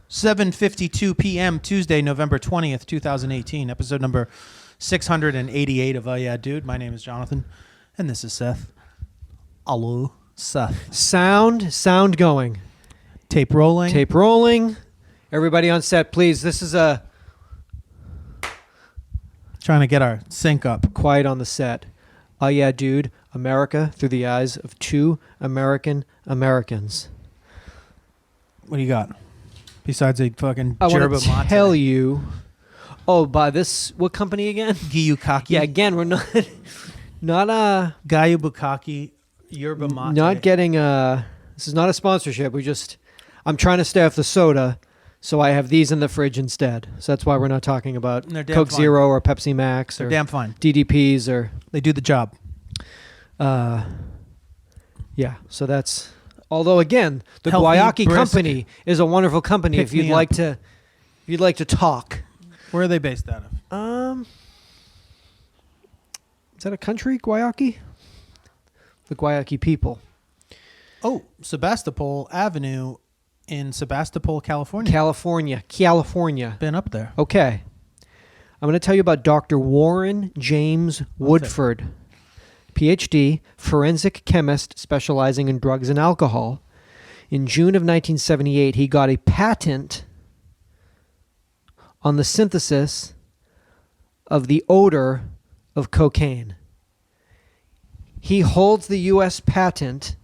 7:52 p.m. Tuesday, November 20th, 2018. Episode number 688 of Yeah Dude. My name is Jonathan, and this is Seth. Hello, Seth. Sound going. Tape rolling. Tape rolling. Everybody on set, please. This is a Trying to get our sync up. quiet on the set. Yeah Dude, America through the eyes of two Americans. What do you got? Besides a fucking I want yerba to mate. tell you. Oh, by this, what company again? Giyukaki. Yeah, again, we're not Gayu Bukaki yerba mate. not getting this is not a sponsorship. I'm trying to stay off the soda, so I have these in the fridge instead. So that's why we're not talking about They're damn Coke fine. Zero or Pepsi Max They're or damn fine. DDPs or They do the job. yeah. So that's. Although again, the Healthy, Guayaki brisk. company is a wonderful company. Pick If you'd me like up. to talk. Where are they based out of? Is that a country, Guayaki? The Guayaki people. Oh, Sebastopol Avenue in Sebastopol, California. California. Been up there. Okay. I'm going to tell you about Dr. Warren James Woodford, PhD, forensic chemist specializing in drugs and alcohol. In June of 1978, he got a patent on the synthesis of the odor of cocaine. He holds the U.S. patent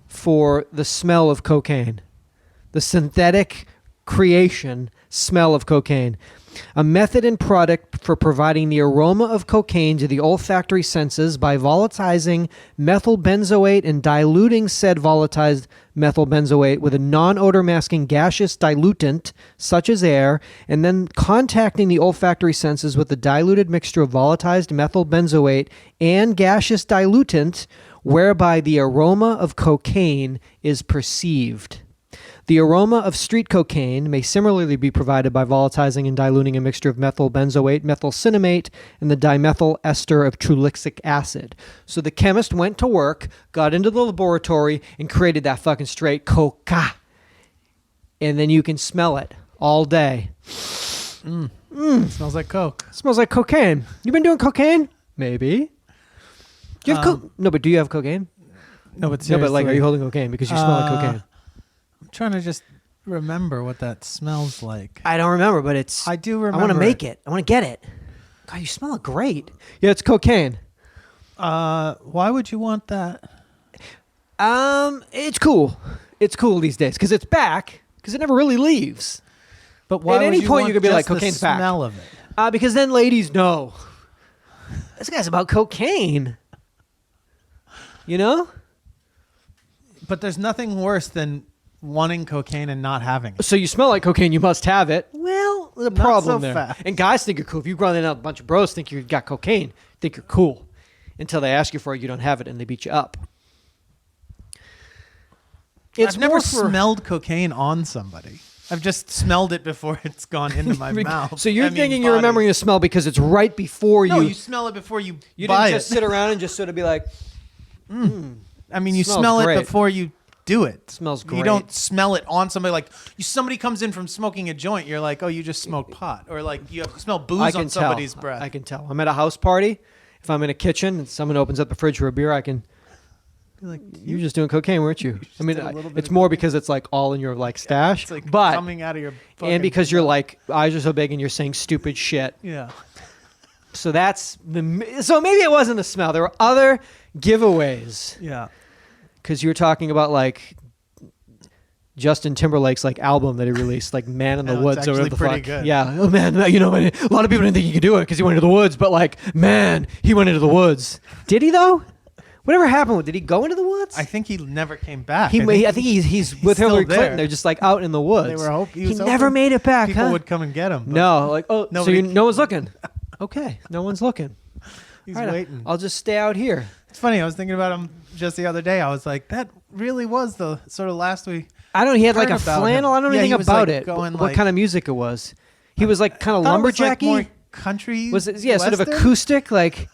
for the smell of cocaine, the synthetic creation smell of cocaine, a method and product for providing the aroma of cocaine to the olfactory senses by volatilizing methyl benzoate and diluting said volatilized methyl benzoate with a non-odor masking gaseous dilutant such as air, and then contacting the olfactory senses with the diluted mixture of volatilized methyl benzoate and gaseous dilutant, whereby the aroma of cocaine is perceived. The aroma of street cocaine may similarly be provided by volatilizing and diluting a mixture of methyl benzoate, methyl cinnamate, and the dimethyl ester of trulixic acid. So the chemist went to work, got into the laboratory, and created that fucking straight coca. And then you can smell it all day. Smells like Coke. Smells like cocaine. You been doing cocaine? Maybe. Do you have No, but do you have cocaine? No, but No, but like, seriously. are you holding cocaine? Because you smell like cocaine. I'm trying to just remember what that smells like. I don't remember, but it's... I do remember. I want to make it. I want to get it. God, you smell it great. Yeah, it's cocaine. Why would you want that? It's cool. It's cool these days because it's back because it never really leaves. But why At would any you point want you could be like, just the cocaine's back. smell of it? Because then ladies know. This guy's about cocaine. You know? But there's nothing worse than wanting cocaine and not having it. So you smell like cocaine, you must have it. Well, the Not problem so there. fast. And guys think you're cool. If you run in a bunch of bros think you got cocaine, think you're cool. Until they ask you for it, you don't have it, and they beat you up. I've never more for- smelled cocaine on somebody. I've just smelled it before it's gone into my mouth. So you're I mean, thinking you're body. remembering the smell because it's right before No, you... you smell it before you You buy didn't just it. sit around and just sort of be like, I mean, you Smells smell great. it before you do it. Smells You great. don't smell it on somebody. Like somebody comes in from smoking a joint, you're like, oh, you just smoked pot, or like you have to smell booze I on can somebody's tell. breath. I can tell. I'm at a house party. If I'm in a kitchen and someone opens up the fridge for a beer, I can... Be like, You're just doing cocaine, weren't you? I mean, did a little bit it's of more cocaine. because it's like all in your like stash, it's like but coming out of your fucking and because you're like eyes are so big and you're saying stupid shit. yeah. So that's so maybe it wasn't the smell. There were other giveaways Yeah. because you were talking about like Justin Timberlake's like album that he released, like "Man in the Yeah, it's Woods" or whatever actually the pretty fuck. good. Yeah, oh man, you know, a lot of people didn't think he could do it because he went into the woods, but like, man, he went into the woods. Did he though? Whatever happened with? Did he go into the woods? I think he never came back. I think he's with still Hillary there. Clinton. They're just like out in the woods. They were hoping he never made it back. people huh? would come and get him. But No, like so Nobody- no one's looking. Okay, no one's looking. he's All right, waiting. I'll just stay out here. It's funny. I was thinking about him just the other day. I was like, that really was the sort of last we. I don't. He had like a Heard about flannel. him. I don't know Yeah, anything he was, about like, it. going, What like- kind of music it was? He was like kind of thought it was, like, lumberjacky. more country. Was it? Yeah, sort of Western? acoustic. Like,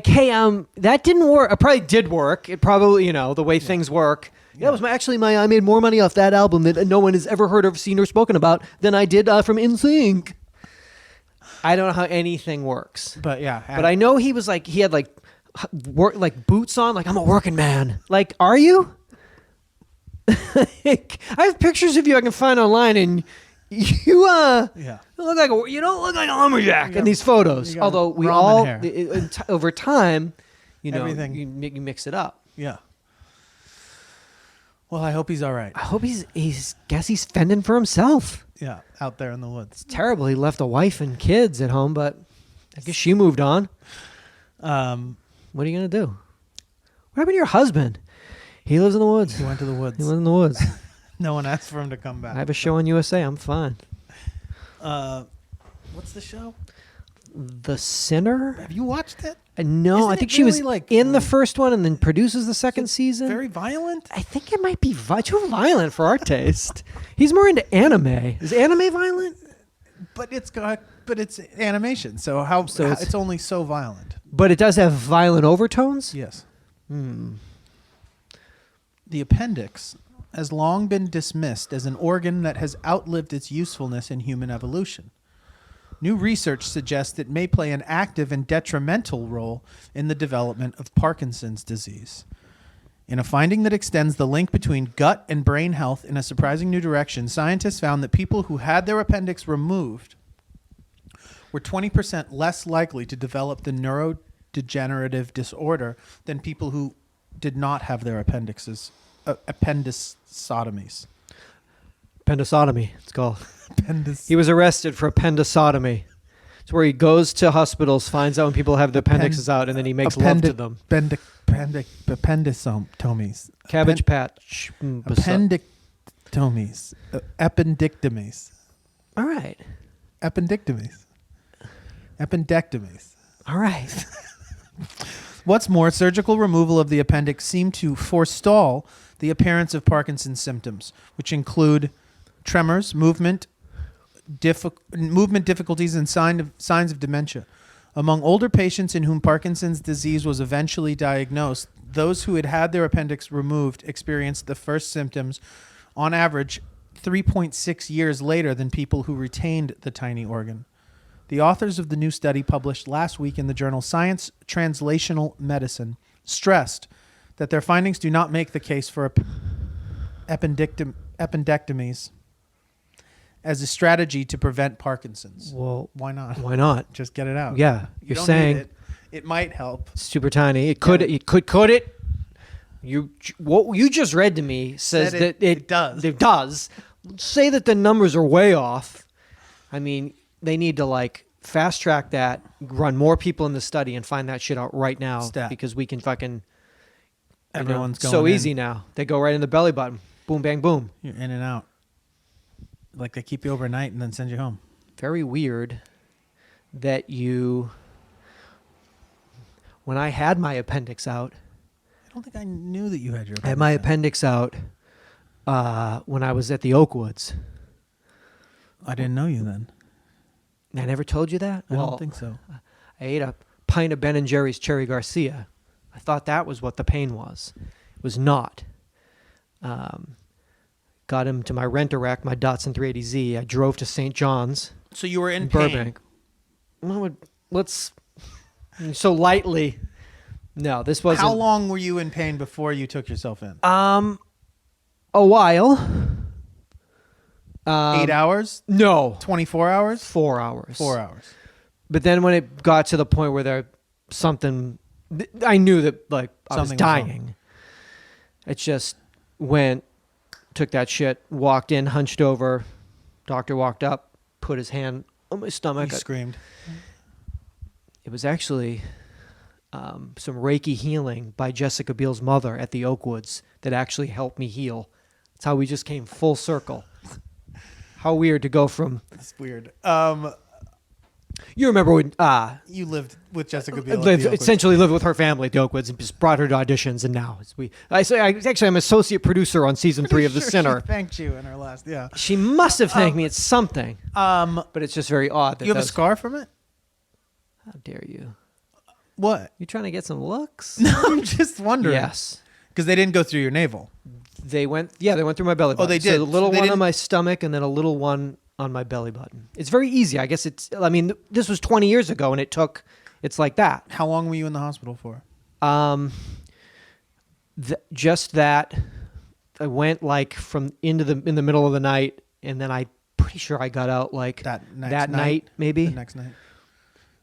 hey, that didn't work. It probably did work. It probably, the way things work. That was I made more money off that album that no one has ever heard of, seen, or spoken about than I did from NSYNC. I don't know how anything works. But yeah. But I know he was like, he had like boots on, like, I'm a working man. Like, are you? I have pictures of you I can find online, and you you don't look like a lumberjack in these photos. Although we all over time, Everything. you mix it up. Yeah. Well, I hope he's all right. I hope he's fending for himself. Yeah, out there in the woods. It's terrible. He left a wife and kids at home, but I guess she moved on. What are you gonna do? What happened to your husband? He lives in the woods. He went to the woods. He lives in the woods. No one asked for him to come back. I have a show on USA. I'm fine. What's the show? The Sinner? Have you watched it? No, Isn't I think it she was really, like, in the first one and then produces the second season. Very violent? I think it might be too violent for our taste. He's more into anime. Is anime violent? But it's animation, so it's only so violent. But it does have violent overtones? Yes. The appendix has long been dismissed as an organ that has outlived its usefulness in human evolution. New research suggests it may play an active and detrimental role in the development of Parkinson's disease. In a finding that extends the link between gut and brain health in a surprising new direction, scientists found that people who had their appendix removed were 20% less likely to develop the neurodegenerative disorder than people who did not have their appendices, appendi-sodomies. Appendi-sodomy, it's called. He was arrested for appendi-sodomy. It's where he goes to hospitals, finds out when people have their appendixes out, and then he makes love to them. Appendisotomies. Cabbage patch. Appendectomies. Appendectomies. All right. Appendectomies. Appendectomies. All right. What's more, surgical removal of the appendix seemed to forestall the appearance of Parkinson's symptoms, which include tremors, movement difficulties, and signs of dementia. Among older patients in whom Parkinson's disease was eventually diagnosed, those who had had their appendix removed experienced the first symptoms, on average, 3.6 years later than people who retained the tiny organ. The authors of the new study, published last week in the journal Science Translational Medicine, stressed that their findings do not make the case for appendectomies as a strategy to prevent Parkinson's. Well, why not? Why not? Just get it out. Yeah, you're saying it might help. Super tiny. It could. Yeah. Could it? What you just read to me says that it does. It does. Say that the numbers are way off. I mean, they need to fast track that, run more people in the study, and find that shit out right now. Because we can fucking. Everyone's going so in. easy now. They go right in the belly button. Boom, bang, boom. You're in and out. Like they keep you overnight and then send you home. Very weird that when I had my appendix out. I don't think I knew that you had your appendix I had my appendix out when I was at the Oakwoods. I didn't know you then. I never told you that? I don't think so. I ate a pint of Ben & Jerry's Cherry Garcia. I thought that was what the pain was. It was not. Got him to my rent-a-wreck, my Datsun 380Z. I drove to St. John's. So you were in Burbank. Pain. Let's so lightly. No, this wasn't. How long were you in pain before you took yourself in? A while. 8 hours? No. 24 hours? 4 hours. 4 hours. But then when it got to the point where I knew that I was dying. It just went, took that shit, walked in, hunched over. Doctor walked up, put his hand on my stomach. You screamed. It was actually some Reiki healing by Jessica Biel's mother at the Oakwoods that actually helped me heal. That's how we just came full circle. How weird to go from... It's weird. You remember when... you lived with Jessica Biel. Essentially lived with her family at the Oakwoods and just brought her to auditions, and now I'm associate producer on season 3 of The Sinner. She thanked you in her last... Yeah. She must have thanked me at something. But it's just very odd. That you have a scar from it? How dare you? What? You trying to get some looks? No, I'm just wondering. Yes. Because they didn't go through your navel. They went through my belly button. Oh, they did. So the little So they one on didn't- my stomach and then a little one on my belly button. It's very easy. I guess this was 20 years ago and it's like that. How long were you in the hospital for? Just that I went like in the middle of the night, and then I pretty sure I got out like That night maybe. The next night.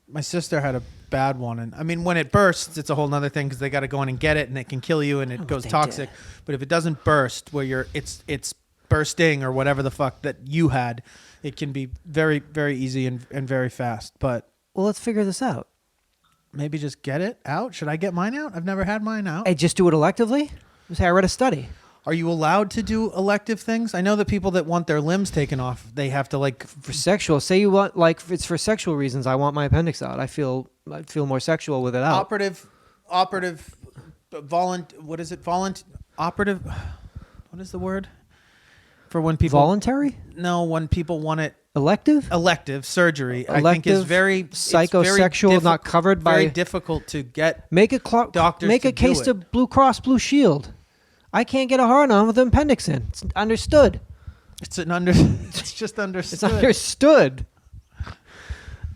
My sister had a bad one, and I mean, when it bursts, it's a whole nother thing because they got to go in and get it, and it can kill you, and it goes they toxic. did. But if it doesn't burst, where it's bursting or whatever the fuck that you had, it can be very, very easy and very fast. But Well, let's figure this out. maybe just get it out. Should I get mine out? I've never had mine out. Hey, just do it electively. Say I read a study. Are you allowed to do elective things? I know that people that want their limbs taken off, they have to like. For sexual, say you want, like, if it's for sexual reasons, I want my appendix out. I feel more sexual with it out. Operative, what is it? Operative, what is the word? For when people. Voluntary? No, when people want it. Elective? Elective surgery, I think Elective, is very. psychosexual, not covered by. Very difficult to get. Make a doctors make to a case do to Blue Cross Blue Shield. I can't get a hard-on with an appendix in. It's understood. It's just understood. It's understood.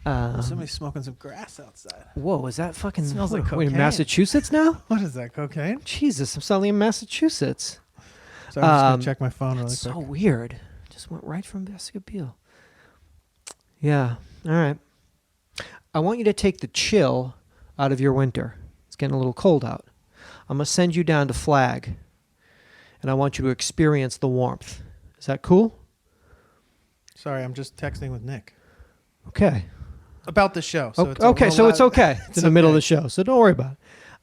Somebody's smoking some grass outside. Whoa, is that fucking... It smells like Wait, cocaine. Massachusetts now? What is that, cocaine? Jesus, I'm suddenly in Massachusetts. So I'm just gonna check my phone really That's quick. so weird. Just went right from Jessica Biel. Yeah, all right. I want you to take the chill out of your winter. It's getting a little cold out. I'm going to send you down to Flag, and I want you to experience the warmth. Is that cool? Sorry, I'm just texting with Nick Okay. about the show. So Okay, so it's okay. It's in the middle of the show, so don't worry about it.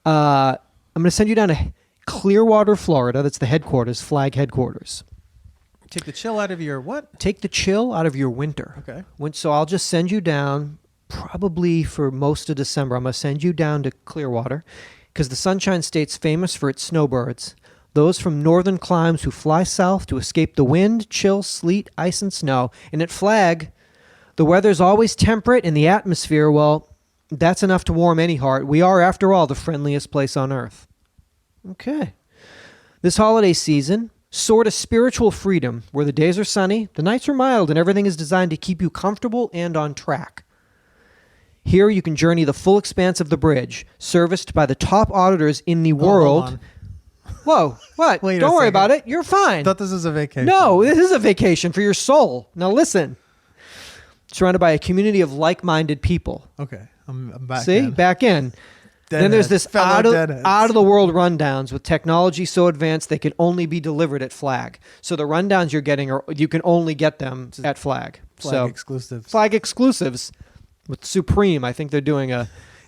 I'm going to send you down to Clearwater, Florida. That's the headquarters, Flag headquarters. Take the chill out of your what? Take the chill out of your winter. Okay. So I'll just send you down probably for most of December. I'm going to send you down to Clearwater because the Sunshine State's famous for its snowbirds. Those from northern climes who fly south to escape the wind, chill, sleet, ice, and snow. And at Flag, the weather's always temperate and the atmosphere, well, that's enough to warm any heart. We are, after all, the friendliest place on earth. Okay. This holiday season, soar to spiritual freedom, where the days are sunny, the nights are mild, and everything is designed to keep you comfortable and on track. Here you can journey the full expanse of the bridge, serviced by the top auditors in the world. Hold on. Whoa, what? Wait a Don't worry second. about it. You're fine. I thought this was a vacation. No, this is a vacation for your soul. Now listen. Surrounded by a community of like-minded people. Okay, I'm back. See? in. Back in. Then there's this Fellow out deadheads. of the world rundowns with technology so advanced they can only be delivered at Flag. So the rundowns you're getting you can only get them at Flag. Flag exclusives. Flag exclusives with Supreme. I think they're doing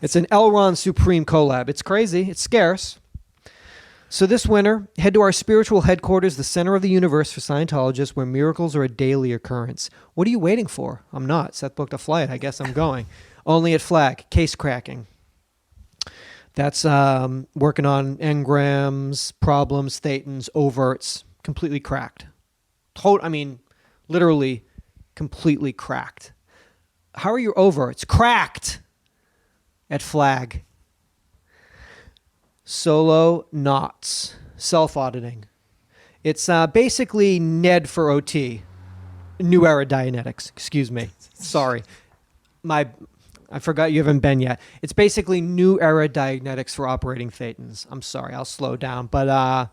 it's an Elron Supreme collab. It's crazy. It's scarce. So this winter, head to our spiritual headquarters, the center of the universe for Scientologists, where miracles are a daily occurrence. What are you waiting for? I'm not. Seth booked a flight. I guess I'm going. Only at Flag. Case cracking. That's working on engrams, problems, thetans, overts, completely cracked. Literally completely cracked. How are your overts? Cracked at Flag. Solo knots, self-auditing. It's basically Ned for OT. New Era Dianetics, excuse me. Sorry. I forgot you haven't been yet. It's basically New Era Dianetics for operating thetans. I'm sorry, I'll slow down. But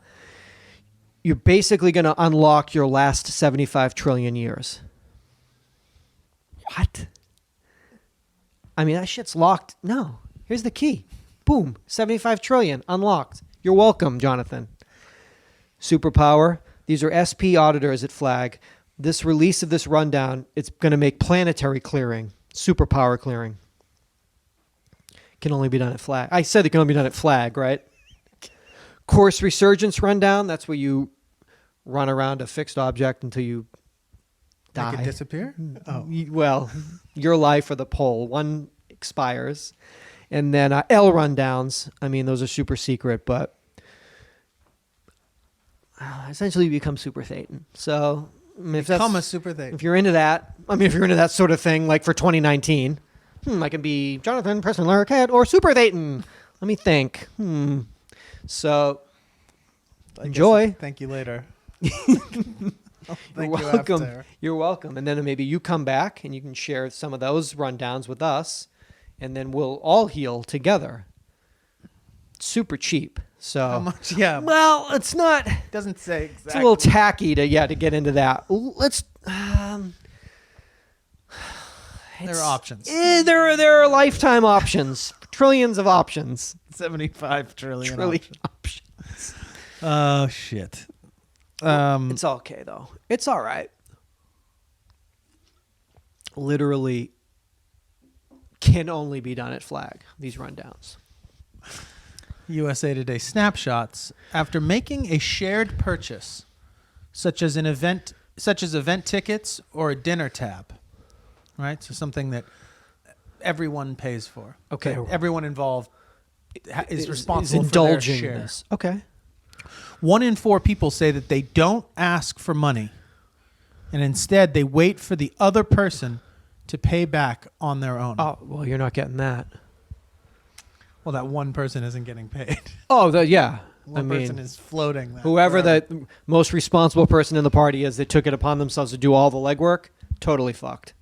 you're basically going to unlock your last 75 trillion years. What? That shit's locked. No. Here's the key. Boom. 75 trillion. Unlocked. You're welcome, Jonathan. Superpower. These are SP auditors at Flag. This release of this rundown, it's going to make planetary clearing. Superpower clearing. Can only be done at Flag. I said it can only be done at Flag, right? Course resurgence rundown. That's where you run around a fixed object until you die. Make it disappear? Oh. Well, your life or the pole. One expires. And then L rundowns. Those are super secret, but essentially you become super thetan. So Become a super thetan. if you're into that, if you're into that sort of thing, like for 2019, I can be Jonathan, Preston, Larry Cat, or super thetan. Let me think. So I Enjoy. guess thank you later. I'll You're thank you welcome. after. You're welcome. And then maybe you come back and you can share some of those rundowns with us, and then we'll all heal together. Super cheap. So How much? Yeah. Well, it's not. Doesn't say exactly. It's a little tacky to get into that. Let's. There are options. There are lifetime options. Trillions of options. 75 trillion options. Oh shit. It's okay though. It's all right. Literally can only be done at Flag, these rundowns. USA Today Snapshots. After making a shared purchase, such as event tickets or a dinner tab, right? So something that everyone pays for. Okay. That everyone involved is Is responsible for indulging their share. in this. Okay. 1 in 4 people say that they don't ask for money, and instead they wait for the other person to pay back on their own. Oh, well, you're not getting that. Well, that one person isn't getting paid. Oh, yeah. One person is floating that. Whoever forever. the most responsible person in the party is that took it upon themselves to do all the legwork, totally fucked.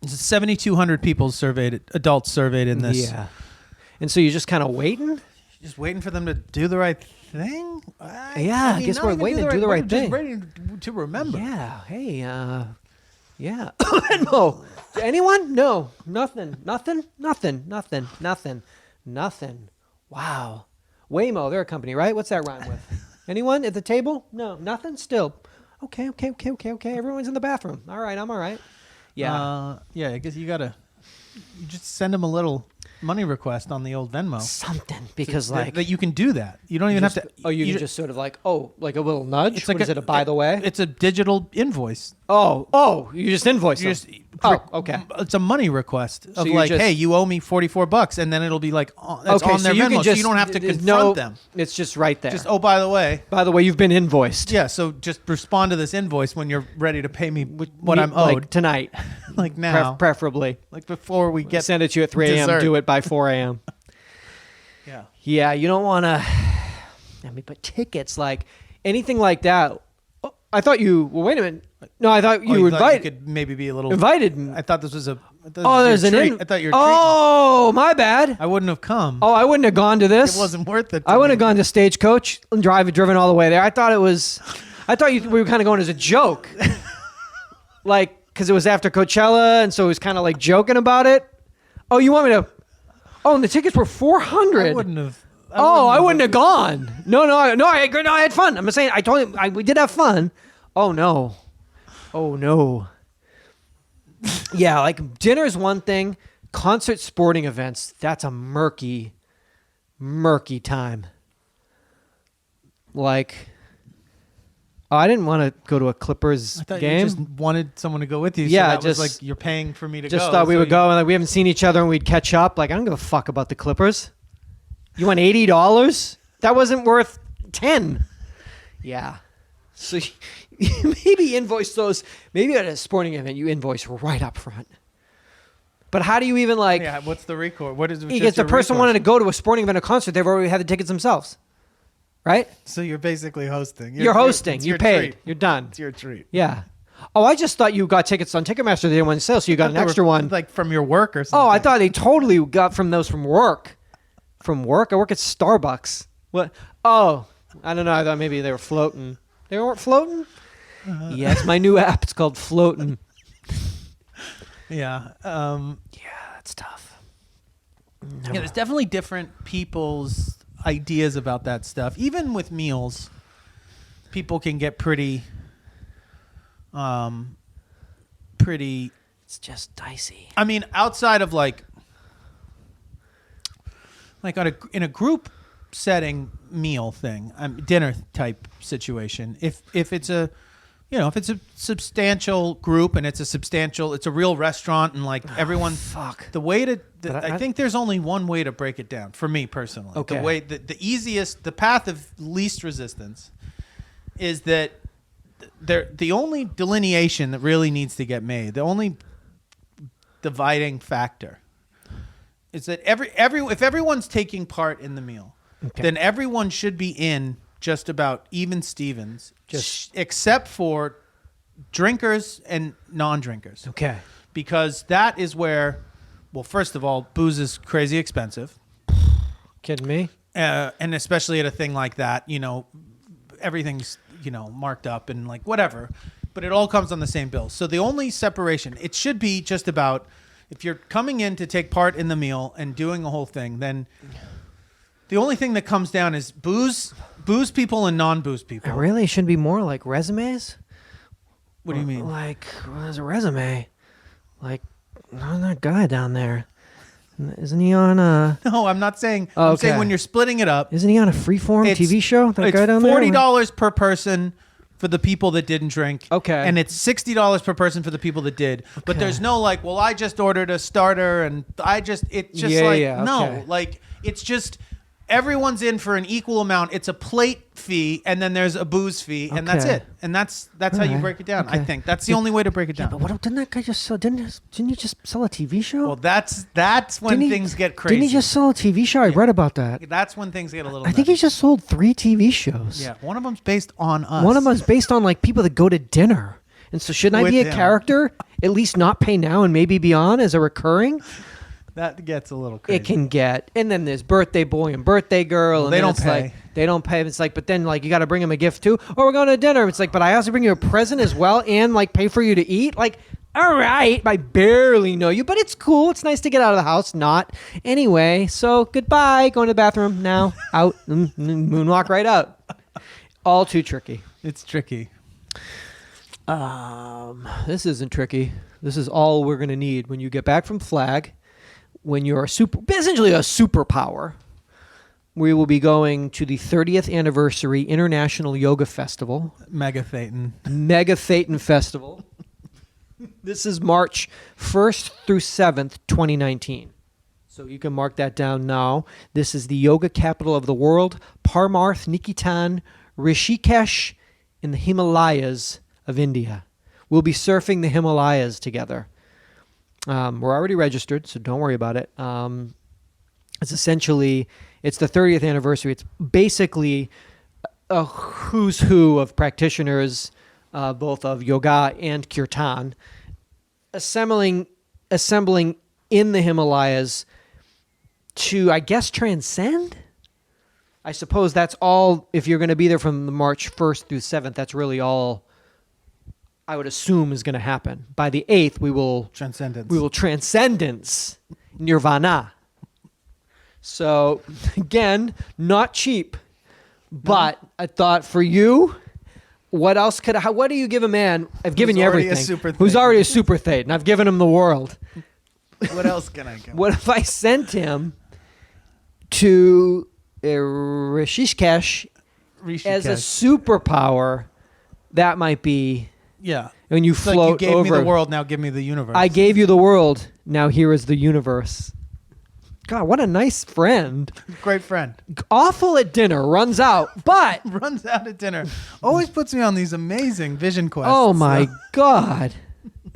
7,200 people surveyed, adults surveyed in this. Yeah. And so you're just kind of waiting? Just waiting for them to do the right thing? I guess not we're even waiting to do the right just thing. waiting to remember. Yeah. Hey, yeah. No. Anyone? No. Nothing. Wow. Waymo, they're a company, right? What's that rhyme with? Anyone at the table? No. Nothing? Still. Okay. Everyone's in the bathroom. All right, I'm all right. Yeah. I guess you just send them a little money request on the old Venmo. Something. Because, that you can do that. You don't even have to. You can just sort of like a little nudge? It's like What is it, a by the way? It's a digital invoice. Oh, you just invoice them. Okay. It's a money request of you like, just- hey, you owe me $44, and then it'll be like, that's on their Venmo, so you don't have to confront them. It's just right there. Just, oh, by the way. By the way, you've been invoiced. Yeah, so just respond to this invoice when you're ready to pay me what I'm owed. Like tonight. Like now. Preferably. Like before we get Send it to you at 3 a.m. dessert. Do it by 4 a.m. Yeah. Yeah, you don't want to. But tickets, like anything like that. Oh, I thought you. Well, wait a minute. No, I thought you were invited. You could maybe be a little Invited. I thought this was a. There's an. I thought you were. Oh, my bad. I wouldn't have come. Oh, I wouldn't have gone to this. It wasn't worth it. I wouldn't have gone to Stagecoach and driven all the way there. I thought we were kind of going as a joke, like because it was after Coachella, and so it was kind of like joking about it. Oh, you want me to? Oh, and the tickets were $400. I wouldn't have. I wouldn't have gone. No, I had fun. I'm saying I told him we did have fun. Oh no. Yeah, like dinner's one thing. Concert, sporting events, that's a murky time. Like, I didn't want to go to a Clippers I thought game. you just wanted someone to go with you. Yeah, so that just- was like you're paying for me to Just go. thought we so would go, and like, we haven't seen each other, and we'd catch up. Like, I don't give a fuck about the Clippers. You want $80? That wasn't worth 10. Yeah. So maybe invoice those. Maybe at a sporting event, you invoice right up front. But how do you even like? Yeah, what's the record? What is? Because the person wanted to go to a sporting event, a concert, they've already had the tickets themselves, right? So you're basically hosting. You're hosting. It's You your paid. treat. You're done. It's your treat. Yeah. Oh, I just thought you got tickets on Ticketmaster. They didn't want to sell, so you got an They were, extra one. like from your work or something. Oh, I thought they totally got from those from work. From work? I work at Starbucks. What? Oh, I don't know. I thought maybe they were floating. They weren't floating? Yeah, it's my new app. It's called Floatin'. Yeah. That's tough. Yeah, there's definitely different people's ideas about that stuff. Even with meals, people can get pretty. It's just dicey. I mean, outside of like in a group setting meal thing, dinner type situation. If it's a substantial group and it's a real restaurant and like everyone. Fuck. The way to, But I think there's only one way to break it down for me personally. Okay. The way the easiest, the path of least resistance, is that the only delineation that really needs to get made, the only dividing factor, is that if everyone's taking part in the meal, then everyone should be in just about even Stevens, except for drinkers and non-drinkers. Okay. Because that is where, well, first of all, booze is crazy expensive. Kidding me? And especially at a thing like that, everything's, marked up and like whatever. But it all comes on the same bill. So the only separation, it should be just about if you're coming in to take part in the meal and doing the whole thing, then the only thing that comes down is booze people and non-booze people. Really? It shouldn't be more like resumes? What do you mean? Like, there's a resume. Like, that guy down there. Isn't he on a... No, I'm not saying... Oh, I'm saying when you're splitting it up... Isn't he on a freeform TV show? That guy down there? It's $40 per person for the people that didn't drink. Okay. And it's $60 per person for the people that did. Okay. But there's no like, well, I just ordered a starter and no. Like, it's just... Everyone's in for an equal amount. It's a plate fee, and then there's a booze fee, and that's it. And that's how you break it down. Okay. I think that's the only way to break it down. But didn't that guy just sell? Didn't you just sell a TV show? Well, that's when things get crazy. Didn't he just sell a TV show? I read about that. That's when things get a little. I think he just sold 3 TV shows. Yeah, one of them's based on us. One of them's based on like people that go to dinner. And so, shouldn't I be a character? At least not pay now and maybe be on as a recurring. That gets a little crazy. It can get. And then there's birthday boy and birthday girl. And they don't pay. Like, they don't pay. It's like, but then like you got to bring them a gift too. Or we're going to dinner. It's like, but I also bring you a present as well and like pay for you to eat. Like, all right, I barely know you, but it's cool. It's nice to get out of the house. Not. Anyway, so goodbye. Going to the bathroom now. Out. Moonwalk right out. All too tricky. It's tricky. This isn't tricky. This is all we're going to need when you get back from Flag. When you're essentially a superpower, we will be going to the 30th anniversary International Yoga Festival. Mega Thetan Festival. This is March 1st through 7th, 2019. So you can mark that down now. This is the yoga capital of the world, Parmarth Nikitan, Rishikesh, in the Himalayas of India. We'll be surfing the Himalayas together. We're already registered, so don't worry about it. It's the 30th anniversary. It's basically a who's who of practitioners, both of yoga and kirtan, assembling in the Himalayas to, I guess, transcend? I suppose that's all, if you're going to be there from the March 1st through 7th, that's really all I would assume is going to happen. By the 8th, we will transcendence, nirvana. So, again, not cheap. But I thought for you, what else what do you give a man? I've given you everything. Who's already a super Thetan. I've given him the world. What else can I give? What if I sent him to Rishikesh as a superpower? That might be... Yeah. When you float like you gave over. Me the world, now give me the universe. I gave you the world, now here is the universe. God, what a nice friend. Great friend. Awful at dinner, runs out, but... runs out at dinner. Always puts me on these amazing vision quests. Oh my God.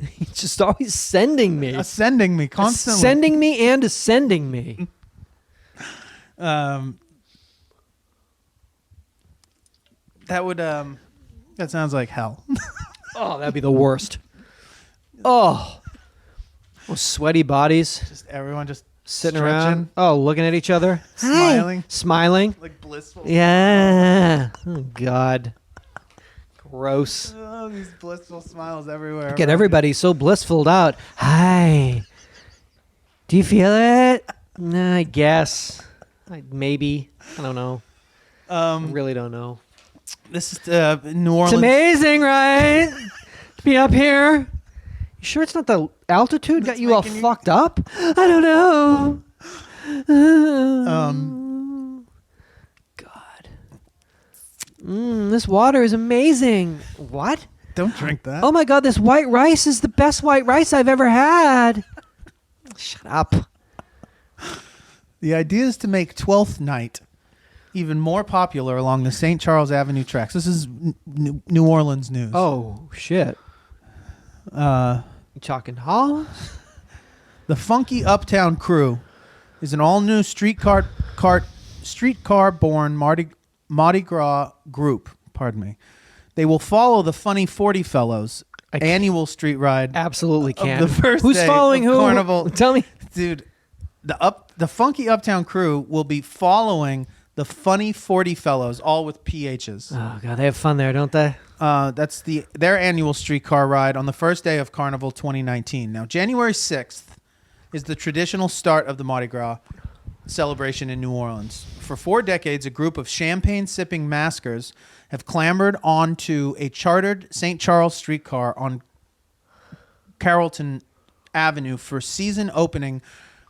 He's just always sending me. Ascending me constantly. Sending me and ascending me. That would... That sounds like hell. Oh, that'd be the worst. Oh. Those sweaty bodies. Just everyone just sitting stretching. around. Oh, looking at each other. Smiling. Hi. Smiling. Like blissful. Yeah. Oh, God. Gross. Oh, these blissful smiles everywhere. Look at everybody so blissful out. Hi. Do you feel it? Nah, I guess. Maybe. I don't know. I really don't know. This is New Orleans. It's amazing, right? To be up here. You sure it's not the altitude got you all fucked up? I don't know. God. This water is amazing. What? Don't drink that. Oh my God, this white rice is the best white rice I've ever had. Shut up. The idea is to make Twelfth Night even more popular along the St. Charles Avenue tracks. This is New Orleans news. Oh, shit. You talking Hollis? The Uptown Crew is an all-new streetcar-born Mardi Gras group, pardon me. They will follow the Funny 40 Fellows annual street ride. Absolutely can. The first Who's day following of who? Carnival. Tell me. Dude, the Funky Uptown crew will be following the Funny 40 Fellows, all with PHs. Oh, God, they have fun there, don't they? That's their annual streetcar ride on the first day of Carnival 2019. Now, January 6th is the traditional start of the Mardi Gras celebration in New Orleans. For 4 decades, a group of champagne-sipping maskers have clambered onto a chartered St. Charles streetcar on Carrollton Avenue for a season opening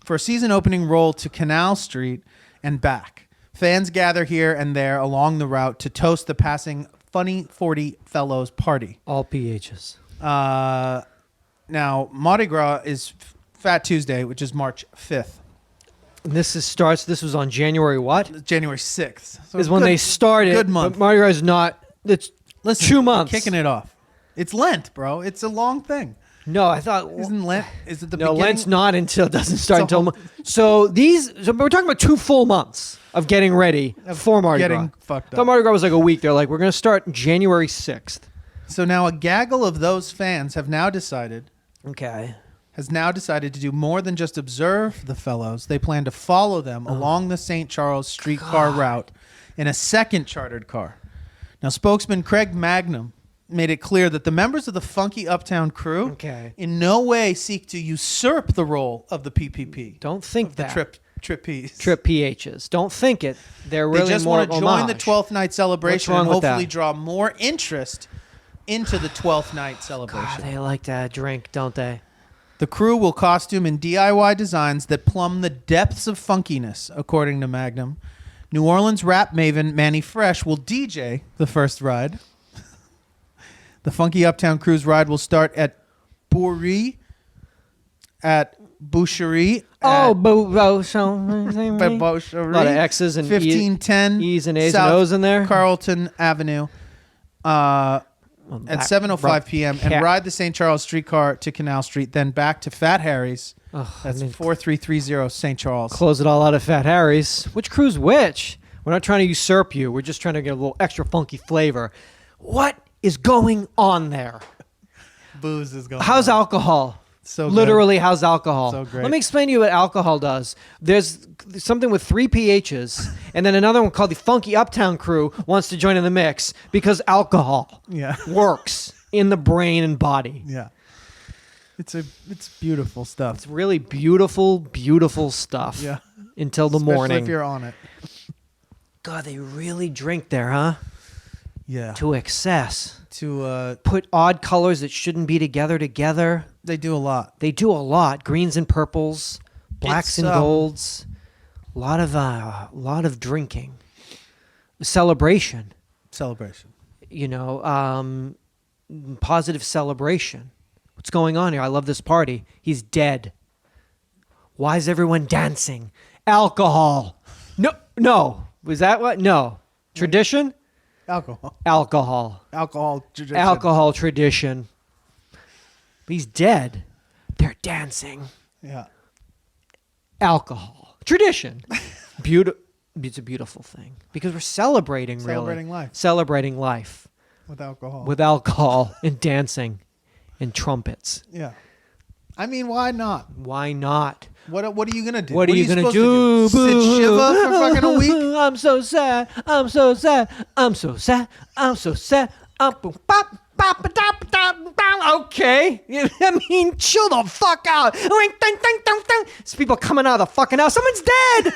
roll to Canal Street and back. Fans gather here and there along the route to toast the passing Funny 40 Fellows party. All PHs. Now, Mardi Gras is Fat Tuesday, which is March 5th. This was on January what? January 6th. So is when they started. Good month. But Mardi Gras is not. It's Listen, 2 months. Kicking it off. It's Lent, bro. It's a long thing. No, I thought. Isn't Lent? Is it the No, beginning? Lent's not until it doesn't start It's a until. whole- So we're talking about 2 full months of getting ready for Mardi getting Gras. fucked I thought up. Mardi Gras was like a week. They're like, we're going to start January 6th. So now a gaggle of those fans has now decided Okay. to do more than just observe the fellows. They plan to follow them along the St. Charles streetcar route in a second chartered car. Now, spokesman Craig Magnum made it clear that the members of the Funky Uptown crew in no way seek to usurp the role of the PPP. Don't think that. Trippies. Trip PHs. Don't think it. They're really They just more want to join the homage. 12th Night celebration What's and wrong with hopefully that? draw more interest into the 12th Night God, celebration. they like that drink, don't they? The crew will costume in DIY designs that plumb the depths of funkiness, according to Magnum. New Orleans rap maven Manny Fresh will DJ the first ride. The Funky Uptown Crew's ride will start at Boucherie. Boucherie. A A lot of X's and 1510 E's and A's South and O's in there. Carrollton Avenue. At 7:05 p.m. and ride the St. Charles streetcar to Canal Street, then back to Fat Harry's. That's 4330 St. Charles. Close it all out of Fat Harry's. Which crew's which? We're not trying to usurp you. We're just trying to get a little extra funky flavor. What is going on there? Booze is going How's on. alcohol? So good. Literally, how's alcohol? So great. Let me explain to you what alcohol does. There's something with 3 pHs, and then another one called the Funky Uptown Crew wants to join in the mix because alcohol works in the brain and body. Yeah. It's beautiful stuff. It's really beautiful, beautiful stuff. Yeah. Until the Especially morning. if you're on it. God, they really drink there, huh? Yeah. To excess. To put odd colors that shouldn't be together. They do a lot. They do a lot. Greens and purples, blacks and golds. A lot of drinking. Celebration. You know, positive celebration. What's going on here? I love this party. He's dead. Why is everyone dancing? Alcohol. No. Was that what? No. Tradition? Alcohol tradition. He's dead. They're dancing. Yeah. Alcohol. Tradition. It's a beautiful thing because we're celebrating life. Celebrating life. With alcohol. With alcohol and dancing and trumpets. Yeah. I mean, why not? Why not? What are you going to do? What are you going to do? Sit shiva for fucking a week? I'm so sad. I'm so sad. I'm so sad. I'm so sad. Okay. I mean, chill the fuck out. There's people coming out of the fucking house. Someone's dead.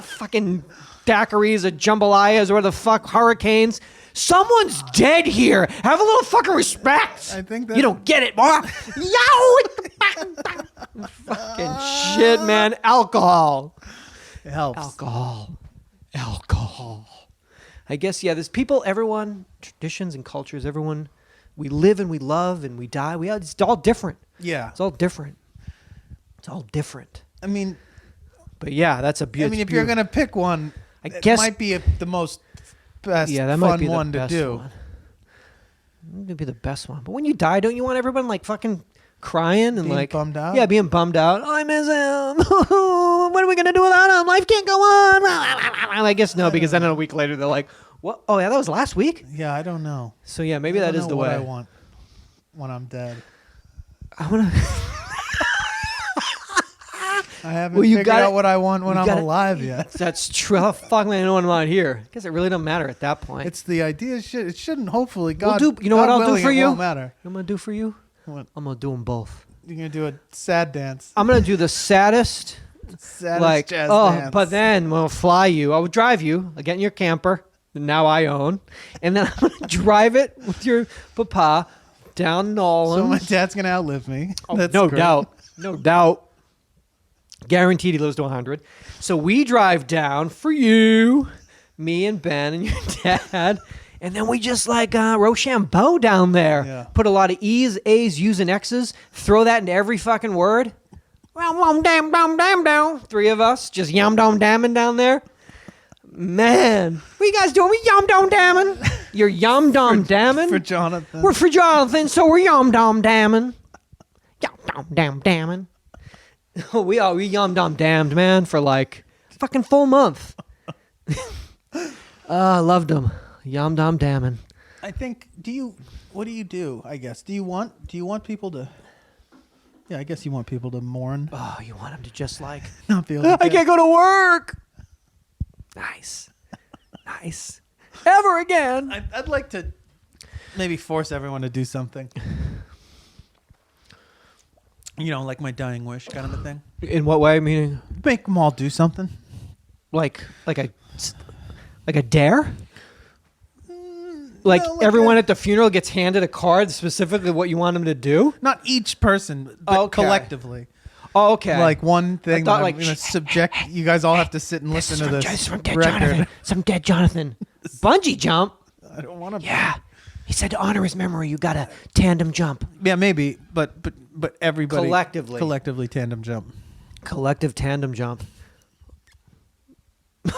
Fucking daiquiris or jambalayas or the fuck hurricanes. Someone's dead here. Have a little fucking respect. I think that you don't get it, boy. Fucking shit, man. Alcohol. It helps. Alcohol. I guess, yeah, there's people, everyone, traditions and cultures, everyone, we live and we love and we die. It's all different. Yeah. It's all different. I mean, but yeah, that's a beautiful. I mean, if you're going to pick one, I guess, it might be the most best that fun might be one the to best do. One. It would be the best one. But when you die, don't you want everyone like fucking crying and Being like bummed out? Yeah, being bummed out. Oh, I miss him. What are we gonna do without him? Life can't go on. I guess no, because then a week later they're like, "What? Oh yeah, that was last week." Yeah, I don't know. So yeah, maybe I that don't is know the what way. I want when I'm dead. I want to. I haven't Well, you figured gotta- out what I want when you I'm gotta- alive yet. That's true. How fuck man, I know when I'm not here. I guess it really don't matter at that point. It's the idea. It shouldn't. Hopefully, We'll God. do- you know what God I'll do willing, for it you? Won't matter. You know what I'm gonna do for you? What? I'm gonna do them both. You're gonna do a sad dance. I'm gonna do the saddest. Saddest Like, jazz oh, dance. but then we'll fly you. I will drive you. I'll get in your camper that now I own, and then I'm gonna drive it with your papa down Nolan. So my dad's gonna outlive me. Oh, That's no great. doubt, no doubt. Guaranteed he lives to 100. So we drive down for you, me and Ben and your dad, and then we just like Rochambeau down there. Yeah. Put a lot of E's, A's, U's, and X's. Throw that into every fucking word. Three of us just yum dom damming down there. Man, what you guys doing? We yum dom damming. You're yum dom damming. For Jonathan. We're for Jonathan, so we're yum dom damming. Yum dom dam damming. we yum dom damned, man, for like fucking full month. I loved them. Yum dom damming. I think. What do you do? I guess. Do you want people to? Yeah, I guess you want people to mourn. Oh, you want them to just like Not be able to I can't go to work. Nice. Nice. Ever again. I'd like to maybe force everyone to do something. You know, like my dying wish kind of a thing. In what way? Meaning Make them all do something. like a dare? Like no, everyone a- at the funeral gets handed a card specifically what you want them to do? Not each person, but Okay. collectively. Oh, okay. Like one thing thought, that I'm like, going to subject. You guys all have to sit and listen to this This from dead record. Jonathan. Some dead Jonathan. Bungee jump? I don't want to. Yeah. He said to honor his memory, you got to tandem jump. Yeah, maybe, but everybody Collectively. tandem jump. Collective tandem jump.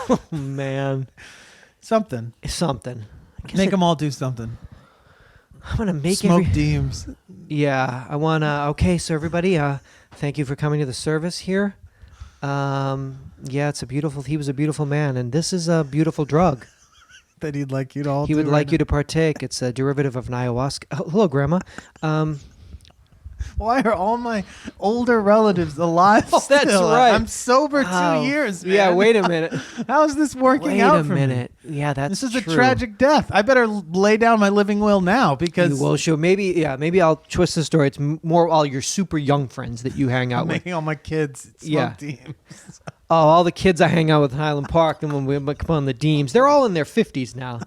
Oh, man. Something. Something. I guess Make them all do something. I'm going to make Smoke deems. Yeah, I want to. Okay, so everybody, thank you for coming to the service here. Yeah, he was a beautiful man, and this is a beautiful drug. That he'd like you to all He do would right like you now. to partake. It's a derivative of ayahuasca. Oh, hello, Grandma. Why are all my older relatives alive Oh, that's still? right. I'm sober Wow. 2 years, man. Yeah, wait a minute. How is this working Wait out a for me? minute. Yeah, that's This is true. a tragic death. I better lay down my living will now because You will show. Maybe I'll twist the story. It's more all your super young friends that you hang out I'm with. making all my kids smoke Yeah. deems. Oh, all the kids I hang out with in Highland Park, and when we come on the Deems, they're all in their 50s now.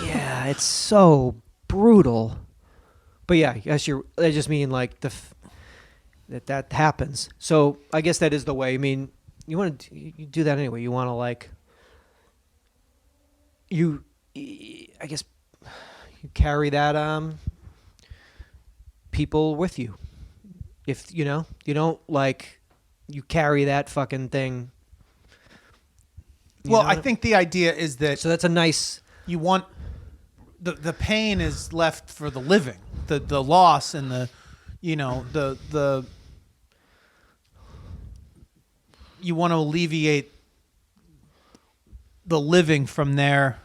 Yeah, it's so brutal. But yeah, I just mean like that happens. So I guess that is the way. I mean, you do that anyway. You want to like I guess you carry that people with you. If you don't like you carry that fucking thing. Well, I think the idea is that So that's a nice. you want the pain is left for the living, the loss and the you want to alleviate the living from their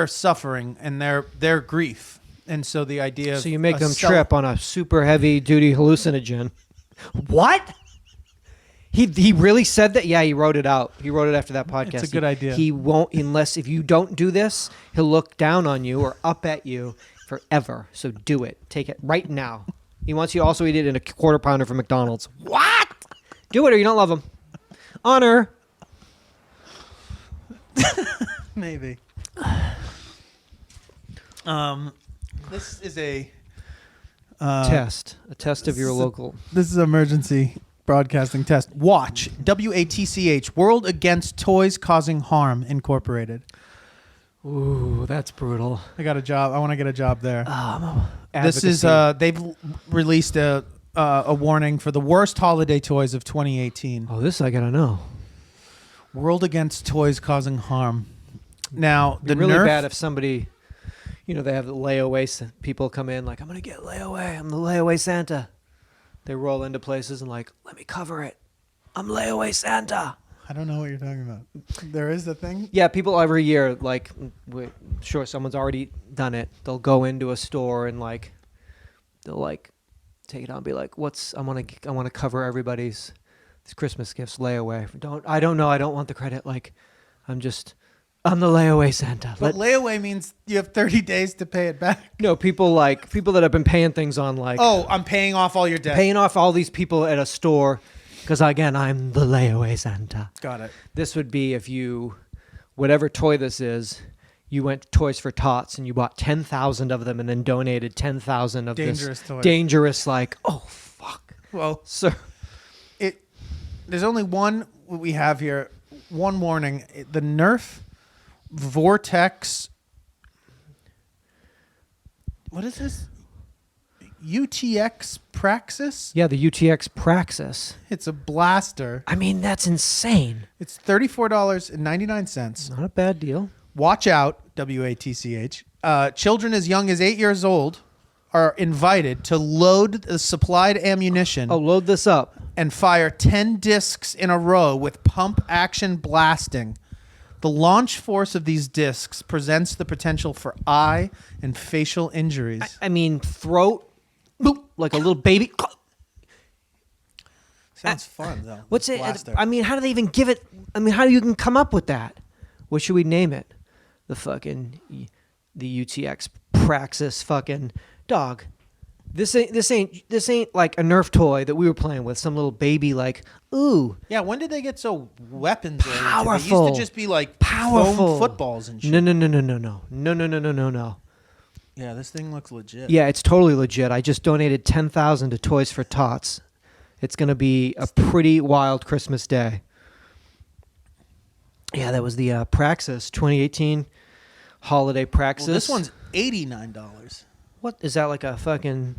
suffering and their grief. And so the idea of So you make them trip on a super heavy duty hallucinogen. What? He really said that? Yeah, he wrote it out. He wrote it after that podcast. It's a good idea. He won't, unless if you don't do this, he'll look down on you or up at you forever. So do it. Take it right now. He wants you to also eat it in a quarter pounder from McDonald's. What? Do it or you don't love him. Honor. Maybe. This is a Test. A test of your local. This is an emergency broadcasting test. Watch WATCH World Against Toys Causing Harm Incorporated. Ooh, that's brutal. I got a job. I want to get a job there. This is Advocacy. they've released a warning for the worst holiday toys of 2018. Oh, this I gotta know. World Against Toys Causing Harm. Now It'd the be really Nerf. bad if somebody, You know, they have the layaway people come in like, I'm going to get layaway. I'm the layaway Santa. They roll into places and like, let me cover it. I'm layaway Santa. I don't know what you're talking about. There is a thing? Yeah, people every year, like, sure, someone's already done it. They'll go into a store and like, they'll like take it out and be like, I want to cover everybody's Christmas gifts layaway. I don't know. I don't want the credit. Like, I'm the layaway Santa. But layaway means you have 30 days to pay it back. No, people that have been paying things on like, oh, I'm paying off all your debt. Paying off all these people at a store. Because, again, I'm the layaway Santa. Got it. This would be if you, whatever toy this is, you went to Toys for Tots and you bought 10,000 of them and then donated 10,000 of dangerous this toys. Dangerous, like, oh, fuck. Well, sir. There's only one we have here. One warning. The Nerf Vortex. What is this? UTX Praxis? Yeah, the UTX Praxis. It's a blaster. I mean, that's insane. It's $34.99. Not a bad deal. Watch out, WATCH. Children as young as 8 years old are invited to load the supplied ammunition. Oh, load this up. And fire 10 discs in a row with pump action blasting. The launch force of these discs presents the potential for eye and facial injuries. I mean, throat, like a little baby. Sounds fun, though. What's it? Blaster. I mean, how do they even give it? I mean, how do you even come up with that? What should we name it? The UTX Praxis fucking dog. This ain't like a Nerf toy that we were playing with. Some little baby like, ooh. Yeah, when did they get so weapons oriented? Powerful. They used to just be like powerful foam footballs and shit. No. Yeah, this thing looks legit. Yeah, it's totally legit. I just donated 10,000 to Toys for Tots. It's going to be a pretty wild Christmas day. Yeah, that was the Praxis 2018 holiday Praxis. Well, this one's $89. What is that, like a fucking?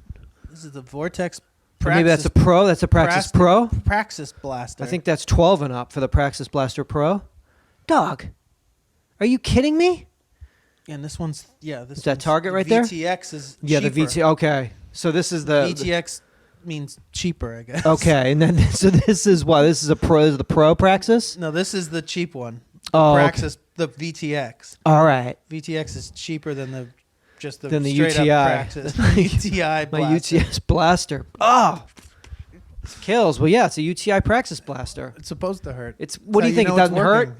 This is the Vortex. Praxis, maybe that's a Pro. That's a Praxis Pro. Praxis blaster. I think that's 12 and up for the Praxis Blaster Pro. Dog, are you kidding me? Yeah, and this one's This is that Target right there? VTX is yeah, cheaper. the VT. Okay, so this is the VTX means cheaper, I guess. Okay, and then so this is what? This is a Pro. This is the Pro Praxis. No, this is the cheap one. Oh, Praxis, the VTX. All right. VTX is cheaper than the than the straight UTI. up Praxis. UTI blaster. My UTS blaster. Oh, kills. Well, yeah, it's a UTI Praxis blaster. It's supposed to hurt. What do you think? It doesn't hurt?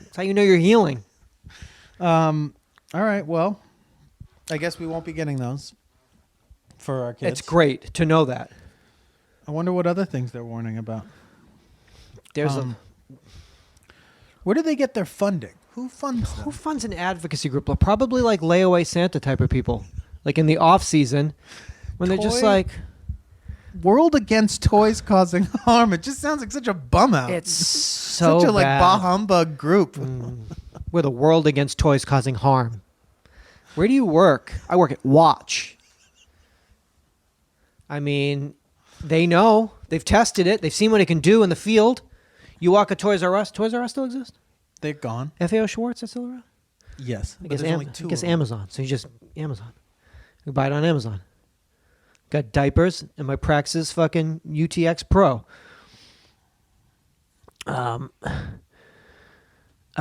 It's how you know you're healing. All right. Well, I guess we won't be getting those for our kids. It's great to know that. I wonder what other things they're warning about. There's where do they get their funding? Who funds them? Who funds an advocacy group? Probably like layaway Santa type of people. Like in the off season when they're just like World Against Toys Causing Harm. It just sounds like such a bum out. It's so such a like bad. bah humbug group. We're the World Against Toys Causing Harm. Where do you work? I work at Watch. I mean, they know. They've tested it. They've seen what it can do in the field. You walk a Toys R Us. Toys R Us still exist? They're gone. FAO Schwartz, that's still around? Yes. I guess, only two. I guess Amazon. So you just Amazon. You buy it on Amazon. Got diapers and my Praxis fucking UTX Pro. I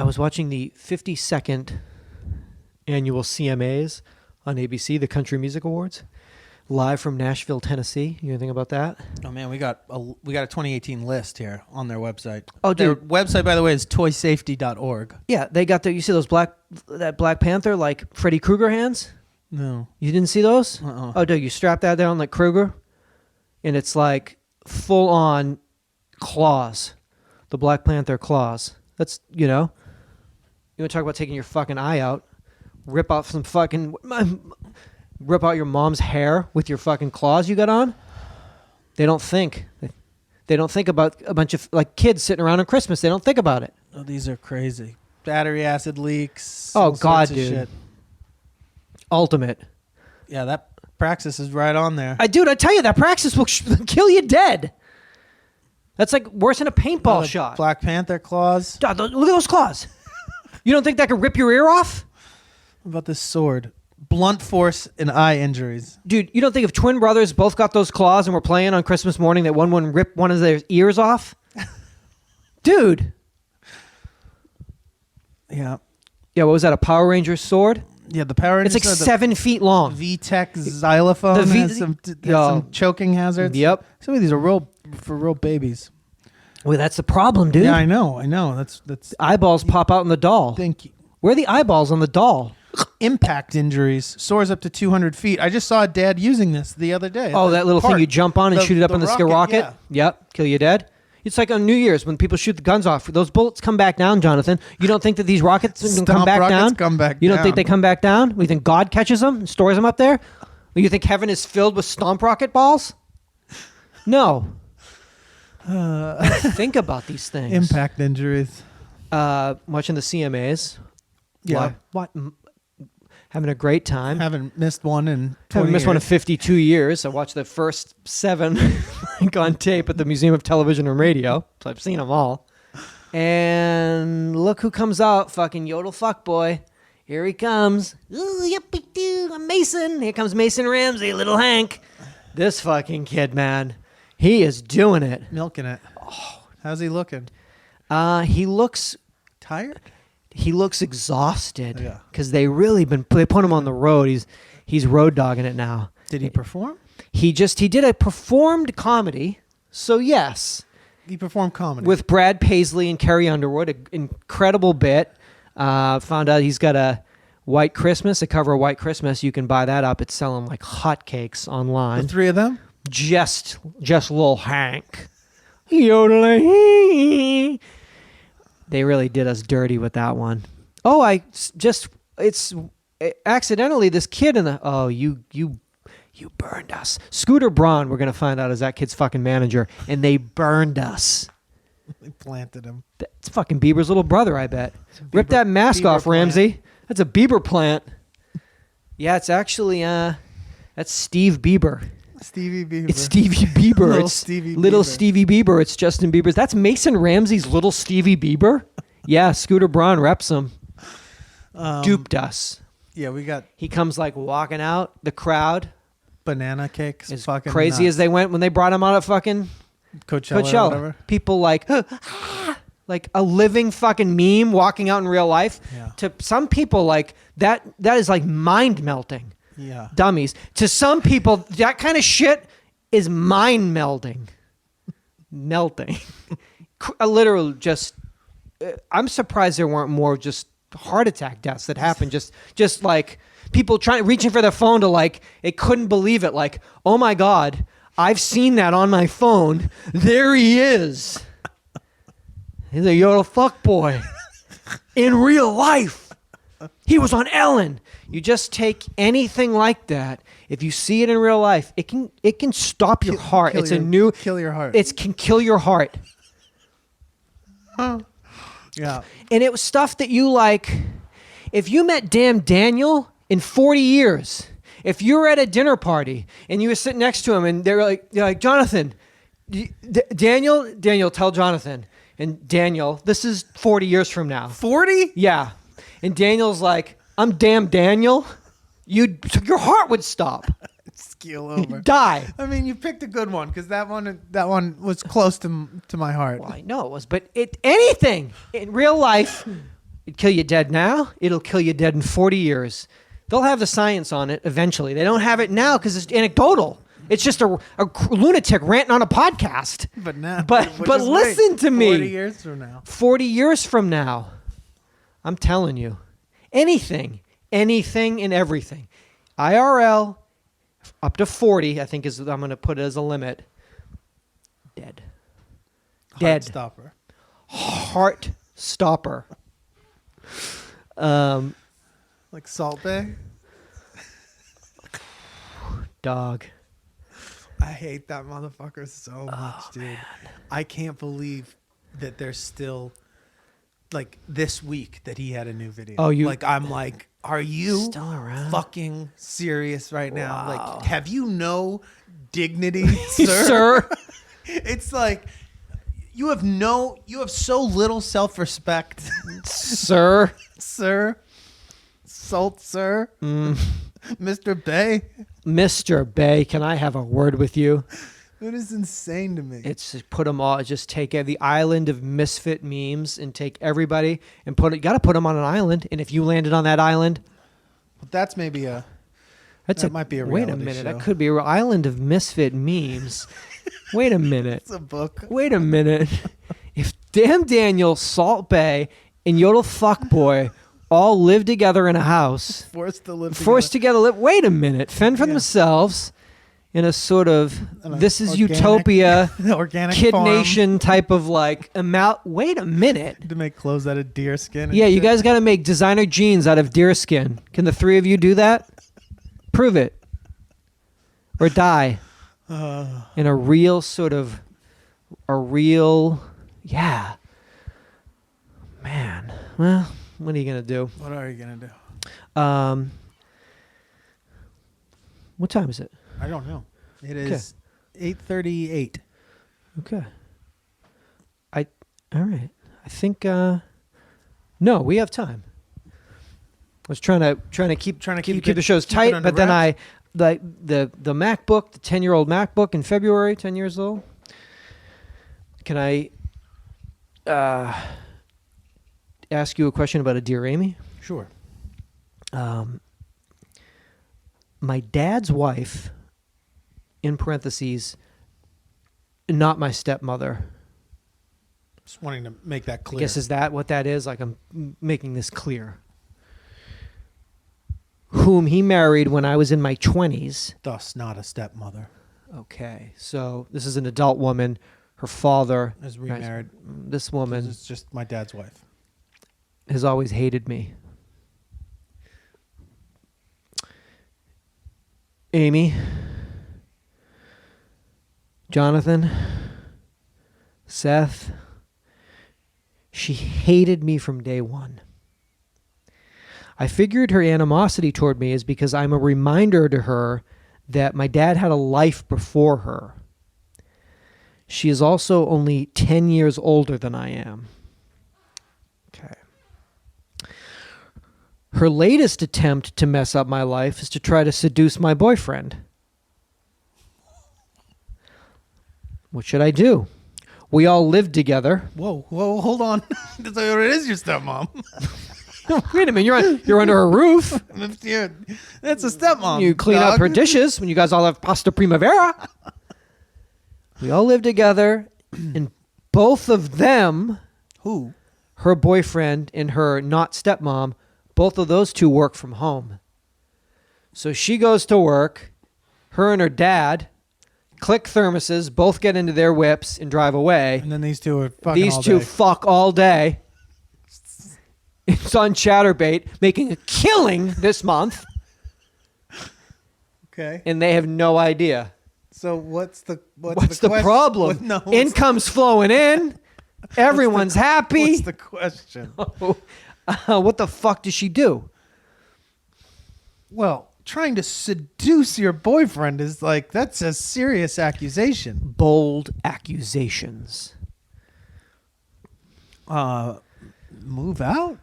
was watching the 52nd annual CMAs on ABC, the Country Music Awards, live from Nashville, Tennessee. You know anything about that? Oh man, we got a 2018 list here on their website. Oh, their dude. website, by the way, is toysafety.org. Yeah, they got you see those that Black Panther like Freddy Krueger hands? No. You didn't see those? Uh-uh. Oh, dude, you strap that down like Krueger, and it's like full on claws, the Black Panther claws. That's you want to talk about taking your fucking eye out, rip out your mom's hair with your fucking claws you got on. They don't think. They don't think about a bunch of like kids sitting around on Christmas. They don't think about it. Oh, these are crazy. Battery acid leaks. Oh all God, sorts of dude. Shit. Ultimate. Yeah, that Praxis is right on there. I tell you, that Praxis will kill you dead. That's like worse than a paintball shot. Black Panther claws. God, look at those claws. You don't think that could rip your ear off? What about this sword? blunt force and eye injuries. Dude, you don't think if twin brothers both got those claws and were playing on Christmas morning that one would rip one of their ears off? Dude. Yeah. Yeah, what was that, a Power Ranger sword? Yeah, the Power Rangers. It's like 7 feet long. VTech xylophone has some choking hazards. Yep. Some of these are for real babies. Well, that's the problem, dude. Yeah, I know. That's eyeballs pop out in the doll. Thank you. Where are the eyeballs on the doll? Impact injuries soars up to 200 feet. I just saw a dad using this the other day. Oh, that little thing you jump on and shoot it up in the rocket? Yeah. Yep, kill you dead. It's like on New Year's when people shoot the guns off. Those bullets come back down, Jonathan. You don't think that these rockets come back down? You don't think they come back down? You think God catches them and stores them up there? Or you think heaven is filled with stomp rocket balls? No. Think about these things. Impact injuries. Watching the CMAs. Yeah. What? Having a great time. Haven't missed one in 20 Haven't missed years. one in 52 years. I watched the first 7 on tape at the Museum of Television and Radio. So I've seen them all. And look who comes out. Fucking yodel fuckboy. Here he comes. Ooh, yippee doo, I'm Mason. Here comes Mason Ramsey, little Hank. This fucking kid, man. He is doing it. Milking it. Oh, how's he looking? He looks tired. He looks exhausted. Yeah. Because they put him on the road. He's road dogging it now. Did he perform? He did a performed comedy. So yes. He performed comedy. With Brad Paisley and Carrie Underwood. An incredible bit. Found out he's got a White Christmas, a cover of White Christmas. You can buy that up. It's selling like hotcakes online. The 3 of them? Just little Hank. Yodeling. They really did us dirty with that one. Oh, it's accidentally this kid in the, you burned us. Scooter Braun, we're going to find out, is that kid's fucking manager, and they burned us. They planted him. That's fucking Bieber's little brother, I bet. Rip that mask off, Ramsey. Plant. That's a Bieber plant. Yeah, it's actually, that's Steve Bieber. Stevie Bieber. It's Stevie Bieber. Little Stevie Bieber. It's Justin Bieber's. That's Mason Ramsey's little Stevie Bieber. Yeah, Scooter Braun reps him. Duped us. Yeah, we got. He comes like walking out. The crowd. Banana cakes. As fucking crazy nuts. as they went when they brought him out of fucking Coachella. Or whatever. People like a living fucking meme walking out in real life. Yeah. To some people, like that is like mind melting. Yeah. Dummies. To some people, that kind of shit is mind melding. Melting. Literally just, I'm surprised there weren't more just heart attack deaths that happened. Just like people reaching for their phone to like, it couldn't believe it. Like, oh my God, I've seen that on my phone. There he is. He's a yodel fuckboy. In real life. He was on Ellen. You just take anything like that. If you see it in real life, it can stop your heart. It's kill your heart. It can kill your heart. Yeah. And it was stuff that you like. If you met damn Daniel in 40 years, if you were at a dinner party and you were sitting next to him and they're like Jonathan, Daniel, tell Jonathan. And Daniel, this is 40 years from now. 40? Yeah. And Daniel's like, I'm damn Daniel. Your heart would stop. Keel over. You'd die. I mean, you picked a good one because that one was close to my heart. Well, I know it was, but anything in real life, it'd kill you dead now. It'll kill you dead in 40 years. They'll have the science on it eventually. They don't have it now because it's anecdotal. It's just a lunatic ranting on a podcast. But now, but listen to me. 40 years from now. 40 years from now, I'm telling you, anything and everything. IRL, up to 40, I think I'm going to put it as a limit. Dead. Heart stopper. Heart stopper. Like Salt Bay? Dog. I hate that motherfucker so much, dude. Man. I can't believe that there's still, like, this week that he had a new video. I'm like, are you still around? Fucking serious right now? Wow. Like, have you no dignity, sir? Sir? It's like, you have so little self-respect. Sir? Sir? Salt, sir? Mr. Bay? Mr. Bay, can I have a word with you? It is insane to me. It's just put them all. Just take the island of misfit memes and take everybody and put it. Got to put them on an island. And if you landed on that island, That's maybe that might be a wait reality a minute. show. That could be a island of misfit memes. Wait a minute. It's a book. Wait a minute. If Damn Daniel, Salt Bay, and Yodel Fuckboy all live together in a house, Forced to live together. Wait a minute. Fend for themselves in a sort of this is organic, utopia, organic Kid farm. Nation type of like amount. Wait a minute. To make clothes out of deer skin. And Yeah, you shit. guys got to make designer jeans out of deer skin. Can the three of you do that? Prove it. Or die. In a real yeah. Man. Well, what are you going to do? What are you gonna do? What time is it? I don't know. It is 8:38. Okay. All right. I think no, we have time. I was trying to keep the shows keep it tight, under but then wraps. the MacBook, the 10-year-old MacBook in February, 10 years old. Can I ask you a question about a Dear Amy? Sure. My dad's wife, in parentheses, not my stepmother. Just wanting to make that I clear. guess is that what that is? Like I'm making this clear. Whom he married when I was in my 20s. Thus, not a stepmother. Okay, so this is an adult woman. Her father Is remarried. This woman It's just my dad's wife. has always hated me. Amy, Jonathan, Seth, she hated me from day one. I figured her animosity toward me is because I'm a reminder to her that my dad had a life before her. She is also only 10 years older than I am. Okay. Her latest attempt to mess up my life is to try to seduce my boyfriend. What should I do? We all live together. Whoa, hold on. It is your stepmom. Wait a minute, you're under her roof. That's a stepmom. You clean up her dishes when you guys all have pasta primavera. We all live together, and both of them, Who? her boyfriend and her not stepmom, both of those two work from home. So she goes to work, her and her dad click thermoses, both get into their whips and drive away. And then these two are fucking These all two day. fuck all day. It's on Chatterbait, making a killing this month, Okay. and they have no idea. So what's the the problem? Income's flowing in. Everyone's happy. What's the question? What the fuck does she do? Well, trying to seduce your boyfriend is like, that's a serious accusation. Bold accusations. Move out?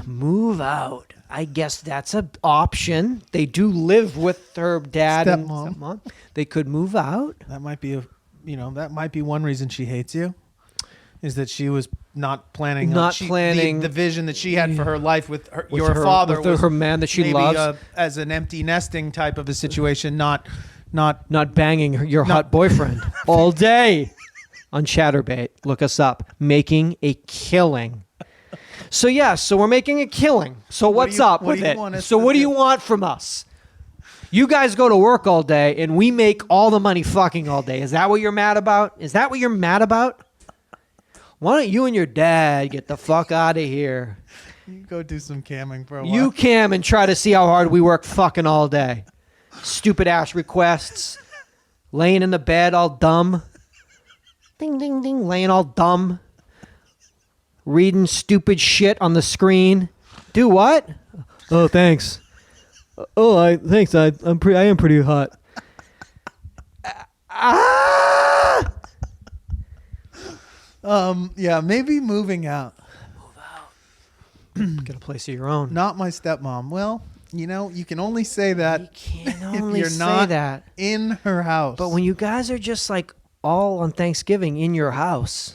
Move out. I guess that's an option. They do live with her dad and Stepmom. stepmom. They could move out. That might be that might be one reason she hates you. Is that she was not planning the vision that she had for her life with your father with was her man that she maybe loves, as an empty nesting type of a situation, not banging your hot boyfriend all day on Chatterbait. Look us up. Making a killing. So we're making a killing. So what's up with it? So what do you want from us? You guys go to work all day and we make all the money fucking all day. Is that what you're mad about? Why don't you and your dad get the fuck out of here? You go do some camming for a while. You cam and try to see how hard we work fucking all day. Stupid ass requests. Laying in the bed all dumb. Ding, ding, ding. Laying all dumb. Reading stupid shit on the screen. Do what? Oh, thanks. Thanks. I am pretty hot. Maybe moving out. Get a place of your own. Not my stepmom. Well, You know, you can only say that You can if only you're say not that. in her house. But when you guys are just like all on Thanksgiving in your house.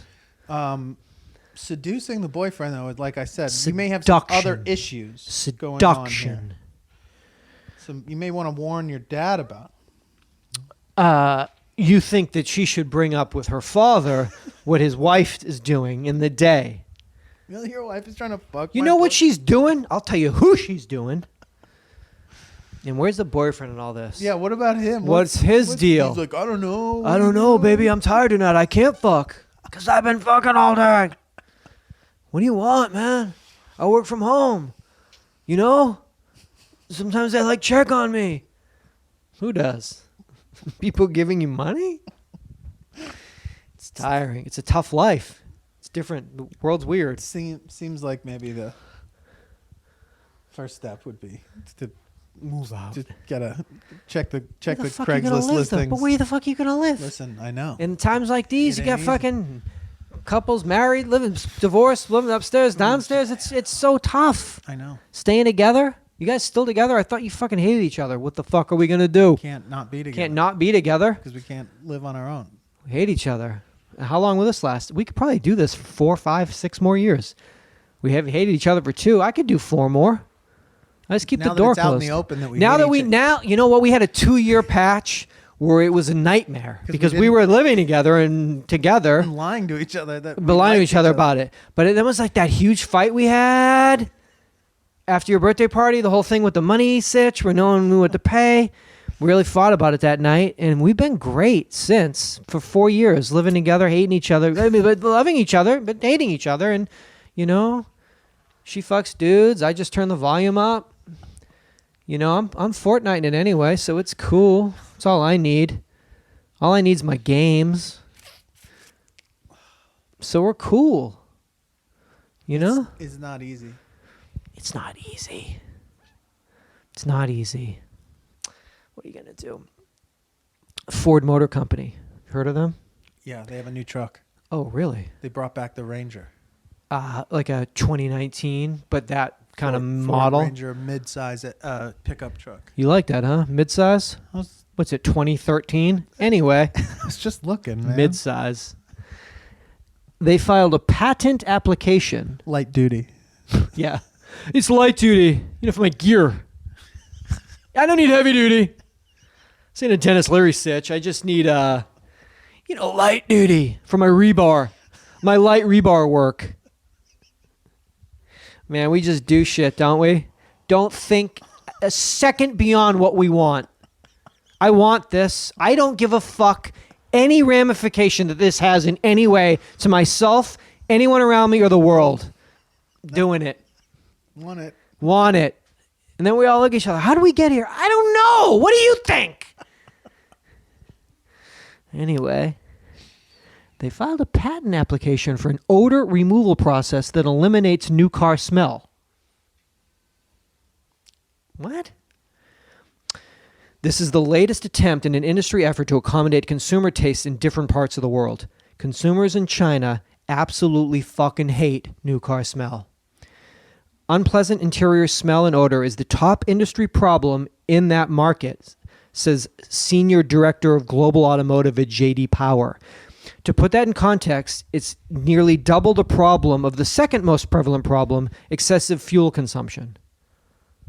Seducing the boyfriend, though, like I said, you may have some other Seduction. issues going on here. Seduction. So you may want to warn your dad about. You think that she should bring up with her father what his wife is doing in the day. Really, your wife is trying to fuck. You know what she's doing? I'll tell you who she's doing. And where's the boyfriend in all this? Yeah, what about him? What's his deal? He's like, I don't know. I don't know, baby. I'm tired tonight. I can't fuck. Because I've been fucking all day. What do you want, man? I work from home. You know? Sometimes they like check on me. Who does? People giving you money? It's tiring. It's a tough life. It's different. The world's weird. Seems like maybe the first step would be to Move out. to check the Where the fuck you gonna Craigslist live, though? listings. But where the fuck are you gonna live? Listen, I know. In times like these, It you got ain't easy. fucking couples married, living divorced, living upstairs, downstairs. It's so tough. I know. Staying together. You guys still together? I thought you fucking hated each other. What the fuck are we gonna do? Can't not be together. Can't not be together. because we can't live on our own. We hate each other. How long will this last? We could probably do this for 4, 5, 6 more years. We have hated each other for 2. I could do 4 more. I just keep Now the that door it's closed. out in the open that we now hate that we each other. now you know what, we had a 2-year patch where it was a nightmare 'Cause because we we didn't- were living together and together, And lying to each other that but lying to each other about it. But it was like that huge fight we had after your birthday party, the whole thing with the money sitch where no one knew what to pay. We really fought about it that night, and we've been great since for 4 years, living together, hating each other, I mean, but loving each other, but hating each other. And you know, she fucks dudes. I just turn the volume up. You know, I'm Fortniting it anyway, so it's cool. That's all I need. All I need is my games. So we're cool. You know? It's not easy. It's not easy. It's not easy. What are you going to do? Ford Motor Company. Heard of them? Yeah, they have a new truck. Oh, really? They brought back the Ranger. Like a 2019, but that kind of Ford model. Ranger mid-size pickup truck. You like that, huh? Midsize? What's it, 2013? Anyway, I was just looking, man. midsize. They filed a patent application. Light duty. Yeah. It's light duty, you know, for my gear. I don't need heavy duty. This ain't a Dennis Leary sitch. I just need, light duty for my rebar. My light rebar work. Man, we just do shit, don't we? Don't think a second beyond what we want. I want this. I don't give a fuck any ramification that this has in any way to myself, anyone around me, or the world. Doing it. Want it. Want it. And then we all look at each other. How do we get here? I don't know. What do you think? Anyway, they filed a patent application for an odor removal process that eliminates new car smell. What? This is the latest attempt in an industry effort to accommodate consumer tastes in different parts of the world. Consumers in China absolutely fucking hate new car smell. Unpleasant interior smell and odor is the top industry problem in that market, says Senior Director of Global Automotive at J.D. Power. To put that in context, it's nearly double the problem of the second most prevalent problem, excessive fuel consumption.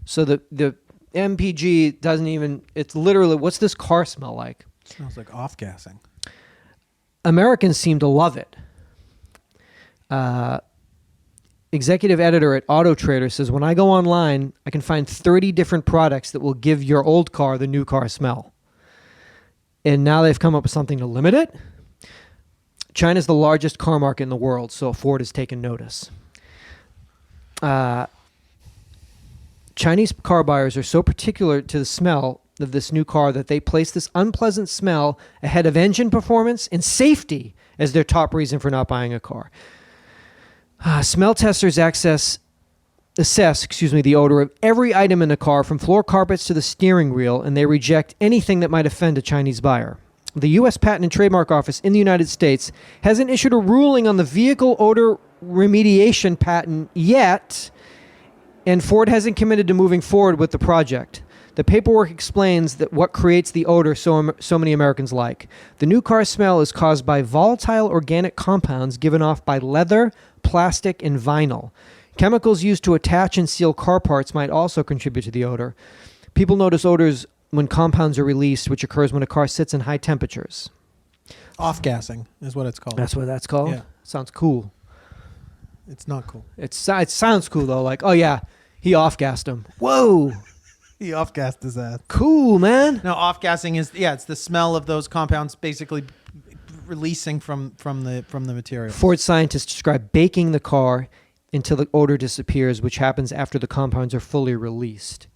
So the MPG doesn't even, it's literally, what's this car smell like? Smells like off-gassing. Americans seem to love it. Executive editor at Auto Trader says, when I go online, I can find 30 different products that will give your old car the new car smell. And now they've come up with something to limit it. China's the largest car market in the world, so Ford has taken notice. Chinese car buyers are so particular to the smell of this new car that they place this unpleasant smell ahead of engine performance and safety as their top reason for not buying a car. Smell testers assess the odor of every item in the car, from floor carpets to the steering wheel, and they reject anything that might offend a Chinese buyer. The U.S. Patent and Trademark Office in the United States hasn't issued a ruling on the vehicle odor remediation patent yet, And Ford hasn't committed to moving forward with the project. The paperwork explains that what creates the odor so many Americans like. The new car smell is caused by volatile organic compounds given off by leather, plastic, and vinyl. Chemicals used to attach and seal car parts might also contribute to the odor. People notice odors when compounds are released, which occurs when a car sits in high temperatures. Off-gassing is what it's called. That's what that's called? Yeah. Sounds cool. It's not cool. It sounds cool, though. Like, oh, yeah, he off-gassed him. Whoa. He off-gassed his ass. Cool, man. No, off-gassing is, it's the smell of those compounds basically releasing from the material. Ford scientists describe baking the car until the odor disappears, which happens after the compounds are fully released.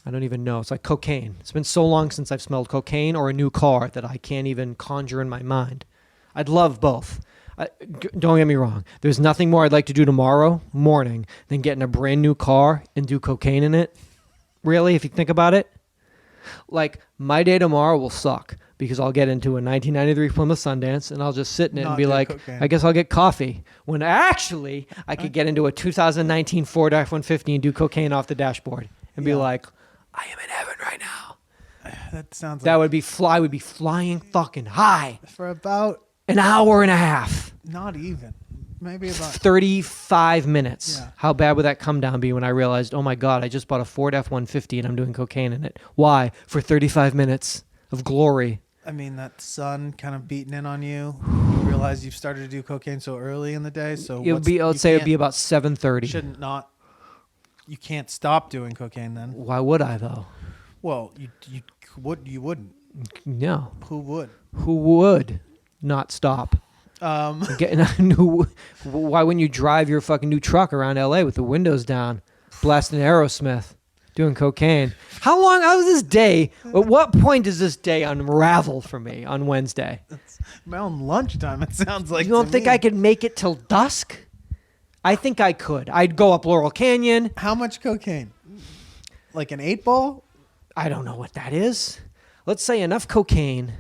I don't even know. It's like cocaine. It's been so long since I've smelled cocaine or a new car that I can't even conjure in my mind. I'd love both. Don't get me wrong. There's nothing more I'd like to do tomorrow morning than get in a brand new car and do cocaine in it. Really, if you think about it. Like, my day tomorrow will suck because I'll get into a 1993 Plymouth Sundance and I'll just sit in it and be like, cocaine. I guess I'll get coffee. When actually, I could get into a 2019 Ford F-150 and do cocaine off the dashboard and be like, I am in heaven right now. That sounds that would be I would be flying fucking high for about an hour and a half. Not even. Maybe about 35 minutes. Yeah. How bad would that come down be when I realized, oh my God, I just bought a Ford F-150 and I'm doing cocaine in it. Why? For 35 minutes of glory. I mean, that sun kind of beating in on you. You realize you've started to do cocaine so early in the day. So I'd say it'd be about 7:30. You can't stop doing cocaine then. Why would I though? Well, you wouldn't. No. Who would? Who would not stop? Getting a new. Why wouldn't you drive your fucking new truck around LA with the windows down, blasting Aerosmith, doing cocaine? How was this day? At what point does this day unravel for me on Wednesday? It's around lunchtime. It sounds like. You don't think I could make it till dusk? I think I could. I'd go up Laurel Canyon. How much cocaine? Like an 8-ball? I don't know what that is. Let's say enough cocaine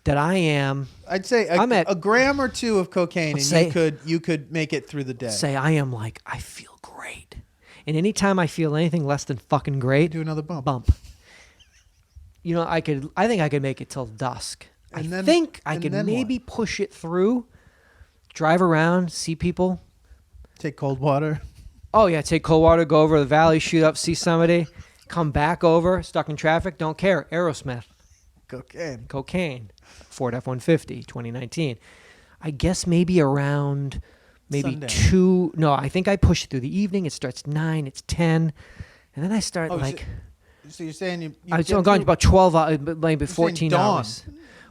that I am. I'd say a gram or two of cocaine, and you could make it through the day. Say I am like, I feel great, and anytime I feel anything less than fucking great, do another bump. You know, I think I could make it till dusk. I could maybe push it through, drive around, see people. Take cold water. Oh, yeah. Take cold water, go over the valley, shoot up, see somebody, come back over, stuck in traffic, don't care. Aerosmith. Cocaine. Ford F-150, 2019. I guess maybe around Sunday. 2. No, I think I push it through the evening. It starts at 9, it's 10. And then I start So you're saying you I've gone about 12 hours, maybe 14 hours.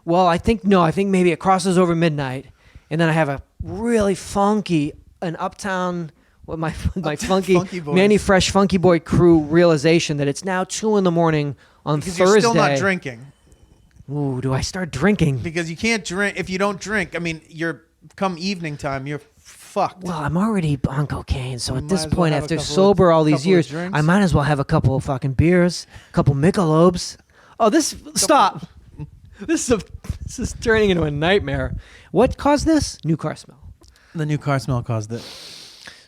Well, I think maybe it crosses over midnight. And then I have a really funky... an Uptown, my funky Manny Fresh Funky Boy crew realization that it's now 2 a.m. on because Thursday. You're still not drinking. Ooh, do I start drinking? Because you can't drink if you don't drink. I mean, come evening time, you're fucked. Well, I'm already on cocaine, so at this point, after sober all these years, I might as well have a couple of fucking beers, a couple Michelobes. Oh, stop. This is turning into a nightmare. What caused this? New car smell. The new car smell caused it.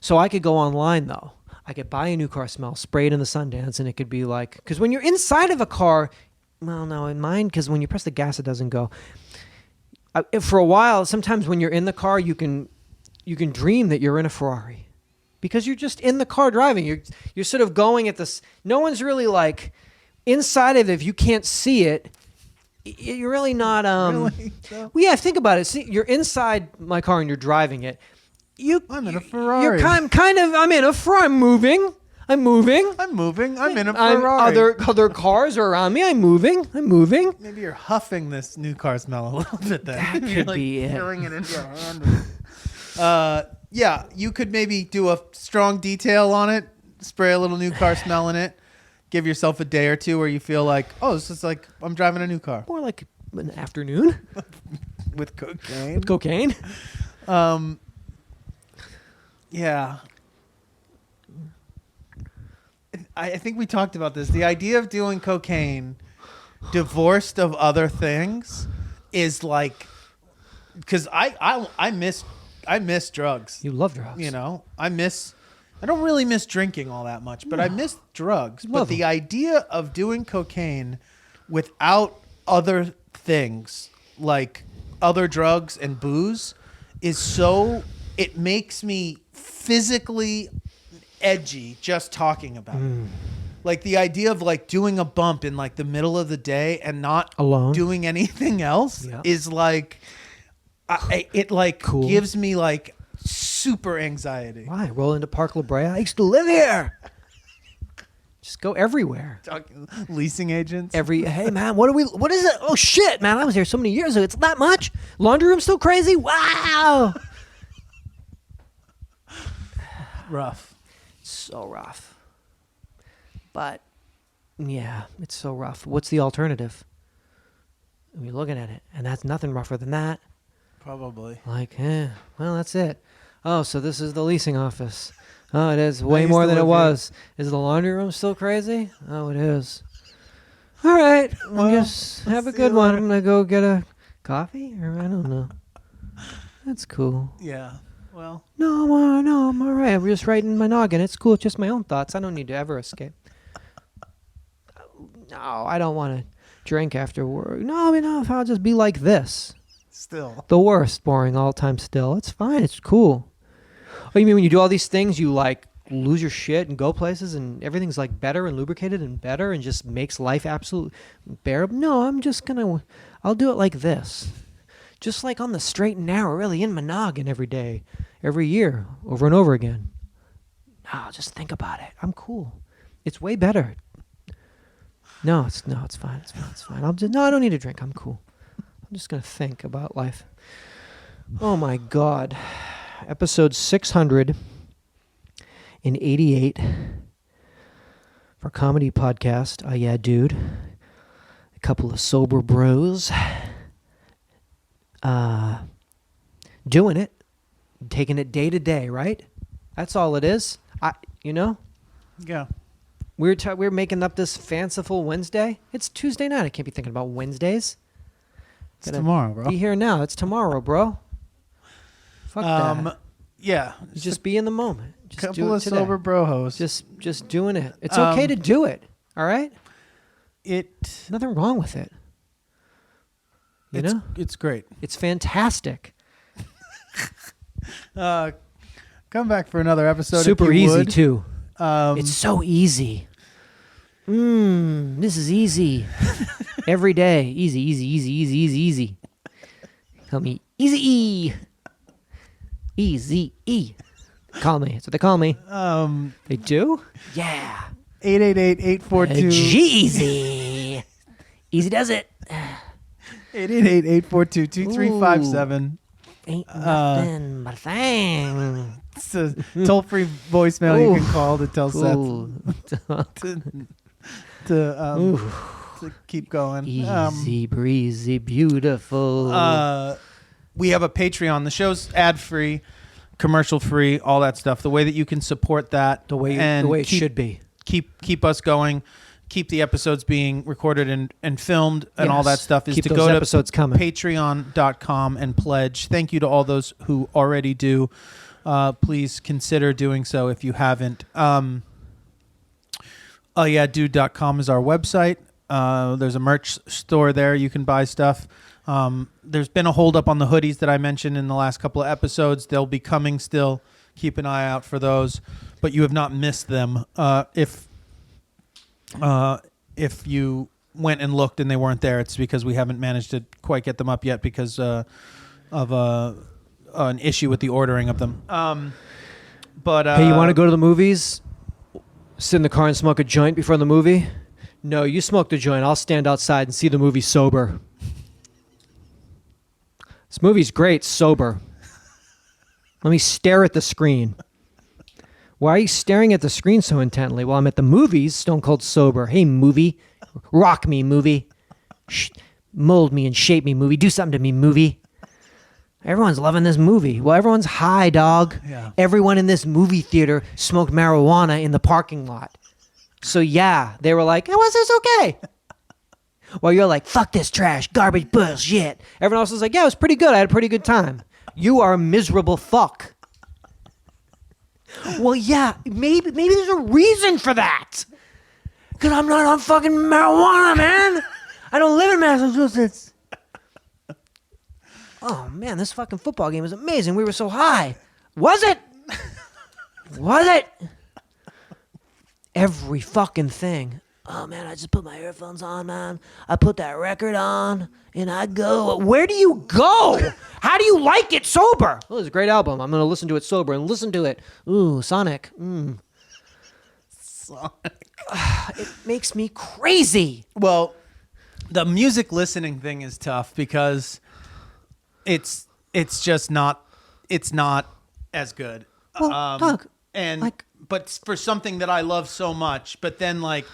So I could go online, though. I could buy a new car smell, spray it in the Sundance, and it could be like... Because when you're inside of a car... Well, no, in mine, because when you press the gas, it doesn't go. For a while, sometimes when you're in the car, you can dream that you're in a Ferrari. Because you're just in the car driving. You're sort of going at this... No one's really like... Inside of it, if you can't see it... You're really not. Really? Well, yeah. Think about it. See, you're inside my car and you're driving it. I'm in a Ferrari. You're kind of. I'm in a Ferrari. I'm moving. I'm in a Ferrari. Other cars are around me. I'm moving. Maybe you're huffing this new car smell a little bit. Then that could be it. Pouring it into your hand. Yeah. You could maybe do a strong detail on it. Spray a little new car smell in it. Give yourself a day or two where you feel like, oh, this is like I'm driving a new car. More like an afternoon. With cocaine. Yeah. I think we talked about this. The idea of doing cocaine divorced of other things is like, because I miss drugs. You love drugs. You know, I miss I don't really miss drinking all that much, but I miss drugs. But Love the 'em. idea of doing cocaine without other things like other drugs and booze is so, it makes me physically edgy just talking about it. Like the idea of like doing a bump in like the middle of the day and not Alone? doing anything else Yeah. is like, it like Cool. gives me like super anxiety. Why? Roll into Park La Brea? I used to live here. Just go everywhere. Talking leasing agents. Hey man, what is it? Oh shit, man, I was here so many years ago. It's that much? Laundry room still crazy? Wow. Rough. So rough. But yeah, it's so rough. What's the alternative? You're looking at it, and that's nothing rougher than that. Probably. Like, well, that's it. Oh, so this is the leasing office. Oh, it is way used more to than it live was. Is the laundry room still crazy? Oh, it is. All right. Well, I guess have a see good you one. later. I'm going to go get a coffee, or I don't know. That's cool. Yeah. Well, No, I'm all right. I'm just writing my noggin. It's cool. It's just my own thoughts. I don't need to ever escape. No, I don't want to drink after work. No, if I'll just be like this. still. The worst, boring, all time still. It's fine. It's cool. Oh, you mean when you do all these things, you like lose your shit and go places and everything's like better and lubricated and better and just makes life absolute bearable? No, I'll do it like this. Just like on the straight and narrow, really in my noggin every day, every year, over and over again. No, just think about it. I'm cool. It's way better. No, it's fine. It's fine. I don't need a drink. I'm cool. I'm just going to think about life. Oh my God. Episode 688 for comedy podcast. UhhYeahDude. A couple of sober bros. Doing it. Taking it day to day, right? That's all it is. Yeah. We're making up this fanciful Wednesday. It's Tuesday night. I can't be thinking about Wednesdays. It's tomorrow, bro. Be here now. It's tomorrow, bro. Fuck that. Yeah. You just be in the moment. Just do couple it of today. sober bro hosts. Just doing it. It's okay to do it. All right. Nothing wrong with it. You know, it's great. it's fantastic. Come back for another episode. Super if you easy would. too. Um, It's so easy. This is easy. Every day. Easy. Call me Easy E. Easy E. Call me. That's what they call me. They do? Yeah. 888-842. Jeezy. Easy does it. 888-842-2357. Ain't nothing but a thing. It's a toll-free voicemail you can call to tell Ooh. Seth to keep going. Easy breezy, beautiful. We have a Patreon. The show's ad-free, commercial-free, all that stuff. The way that you can support that, the way it should be. keep us going, keep the episodes being recorded and filmed and all that Yes. stuff is Keep to those go episodes to coming. patreon.com and pledge. Thank you to all those who already do. Please consider doing so if you haven't. UhhYeahDude.com is our website. There's a merch store there. You can buy stuff. There's been a holdup on the hoodies that I mentioned in the last couple of episodes. They'll be coming still. Keep an eye out for those. But you have not missed them. If you went and looked and they weren't there, it's because we haven't managed to quite get them up yet because of an issue with the ordering of them. Hey, you want to go to the movies? Sit in the car and smoke a joint before the movie? No, you smoke the joint. I'll stand outside and see the movie sober. This movie's great, sober. Let me stare at the screen. Why are you staring at the screen so intently while I'm at the movies, stone cold sober? Hey, movie. Rock me, movie. Mold me and shape me, movie. Do something to me, movie. Everyone's loving this movie. Well, everyone's high, dog. Yeah. Everyone in this movie theater smoked marijuana in the parking lot. So, yeah, they were like, was this okay? Well, you're like, fuck this trash, garbage, bullshit. Everyone else is like, yeah, it was pretty good. I had a pretty good time. You are a miserable fuck. Well, yeah, maybe there's a reason for that. Because I'm not on fucking marijuana, man. I don't live in Massachusetts. Oh, man, this fucking football game was amazing. We were so high. Was it? Was it? Every fucking thing. Oh, man, I just put my earphones on, man. I put that record on, and I go. Where do you go? How do you like it sober? Oh, it's a great album. I'm going to listen to it sober and listen to it. Ooh, Sonic. Sonic. It makes me crazy. Well, the music listening thing is tough because it's just not as good. Well, Doug, but for something that I love so much, but then like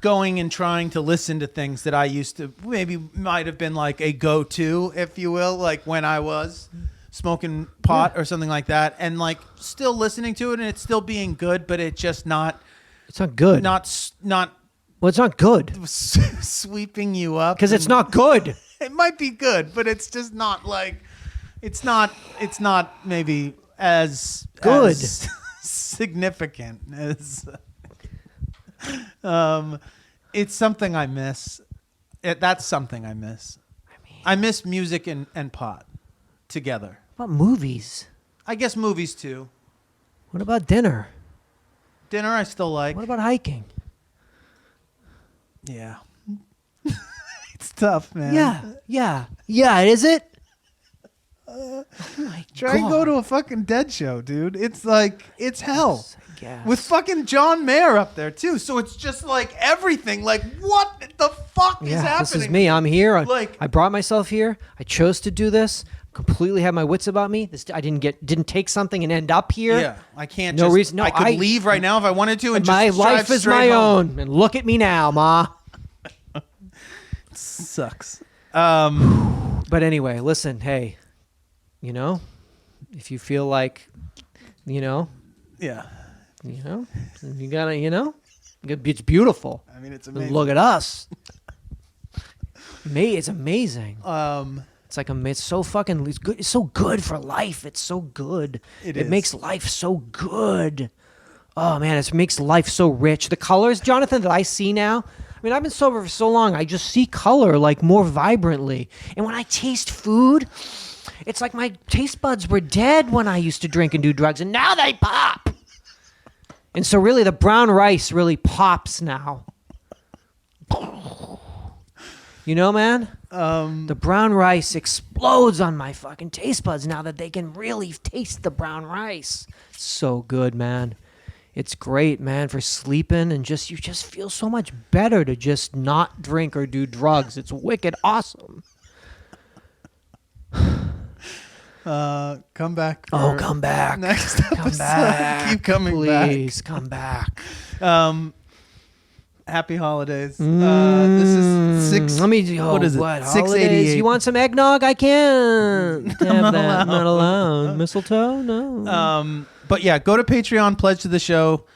going and trying to listen to things that I used to maybe might have been like a go-to, if you will, like when I was smoking pot or something like that, and like still listening to it and it's still being good, but it's just not. It's not good. Well, it's not good. Sweeping you up. Because it's not good. It might be good, but it's just not like, it's not maybe as good. As significant as, it's something I miss. That's something I miss. I miss music and pot together. What about movies? I guess movies too. What about dinner? Dinner I still like. What about hiking? Yeah. It's tough, man. Yeah. Is it? Try and go to a fucking Dead show, dude. It's like, it's hell. Yes. With fucking John Mayer up there, too. So it's just like everything. Like, what the fuck is happening? This is me. I'm here. Like, I brought myself here. I chose to do this. Completely have my wits about me. I didn't take something and end up here. Yeah, I can't. No reason. No, I could leave right now if I wanted to, and my just life drive is straight my home. own. And look at me now, Ma. Sucks. But anyway, listen. Hey, if you feel like, yeah, you gotta, it's beautiful. I mean, it's amazing. Look at us. It's amazing. It's like it's so fucking it's good. It's so good for life. It's so good. It makes life so good. Oh man, it makes life so rich. The colors, Jonathan, that I see now. I mean, I've been sober for so long. I just see color like more vibrantly. And when I taste food, it's like my taste buds were dead when I used to drink and do drugs, and now they pop. And so really, the brown rice really pops now. Man? The brown rice explodes on my fucking taste buds now that they can really taste the brown rice. It's so good, man. It's great, man, for sleeping and you just feel so much better to just not drink or do drugs. It's wicked awesome. Come back. Come back. Next episode. Come back. Keep coming back. Please, come back. Happy holidays. This is six. Let me. What is it? What, 688. holidays? You want some eggnog? I can't. Have that. Not allowed. Mistletoe? No. But yeah, go to Patreon, pledge to the show.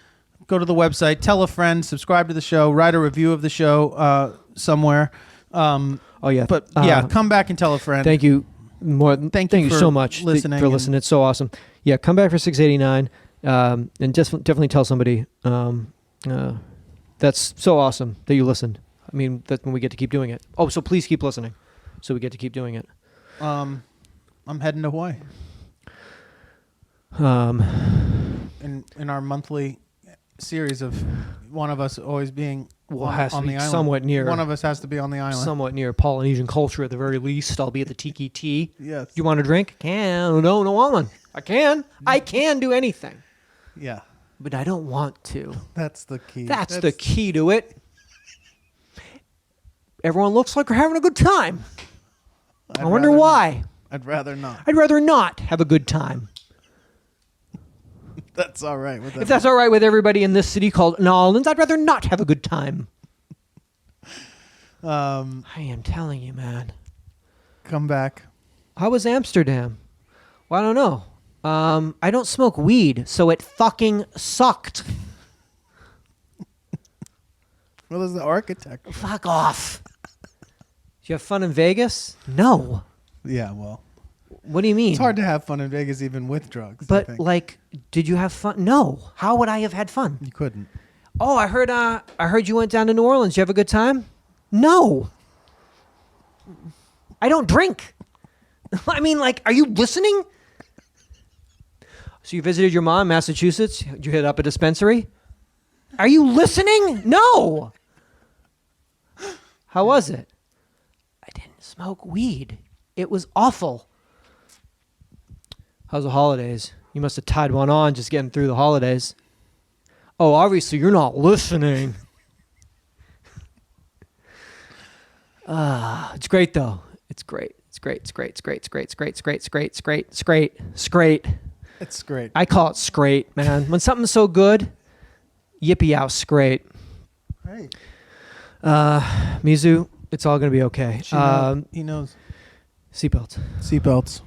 Go to the website, tell a friend, subscribe to the show, write a review of the show somewhere. Oh yeah. But yeah, come back and tell a friend. Thank you. Thank you for so much for listening. It's so awesome. Yeah, come back for 689, and just definitely tell somebody. That's so awesome that you listened. I mean, that's when we get to keep doing it. Oh, so please keep listening, so we get to keep doing it. I'm heading to Hawaii. In our monthly series of one of us always being on the island. Somewhat near. One of us has to be on the island. Somewhat near Polynesian culture at the very least. I'll be at the Tiki Tea. Yes. You want a drink? Can. No, want one. I can do anything. Yeah. But I don't want to. That's the key. That's the key to it. Everyone looks like we're having a good time. I wonder why. I'd rather not. I'd rather not have a good time. That's all right with If that's all right with everybody in this city called New Orleans, I'd rather not have a good time. I am telling you, man. Come back. How was Amsterdam? Well, I don't know. I don't smoke weed, so it fucking sucked. Well, as the architect. Fuck off. Did you have fun in Vegas? No. Yeah, well. What do you mean? It's hard to have fun in Vegas even with drugs. I But think. like, did you have fun? No. How would I have had fun? You couldn't. Oh, I heard you went down to New Orleans. Did you have a good time? No. I don't drink. I mean, like, are you listening? So you visited your mom in Massachusetts? Did you hit up a dispensary? Are you listening? No. How was it? I didn't smoke weed. It was awful. How's the holidays? You must have tied one on just getting through the holidays. Oh, obviously you're not listening. It's great though. It's great. It's great. It's great. It's great. It's great. It's great. It's great. It's great. It's great. It's great. It's great. It's great. I call it scrate, man. When something's so good, Yippy Yo Sgreat. Hey. Mizu, it's all gonna be okay. He knows. Seatbelts. Seatbelts.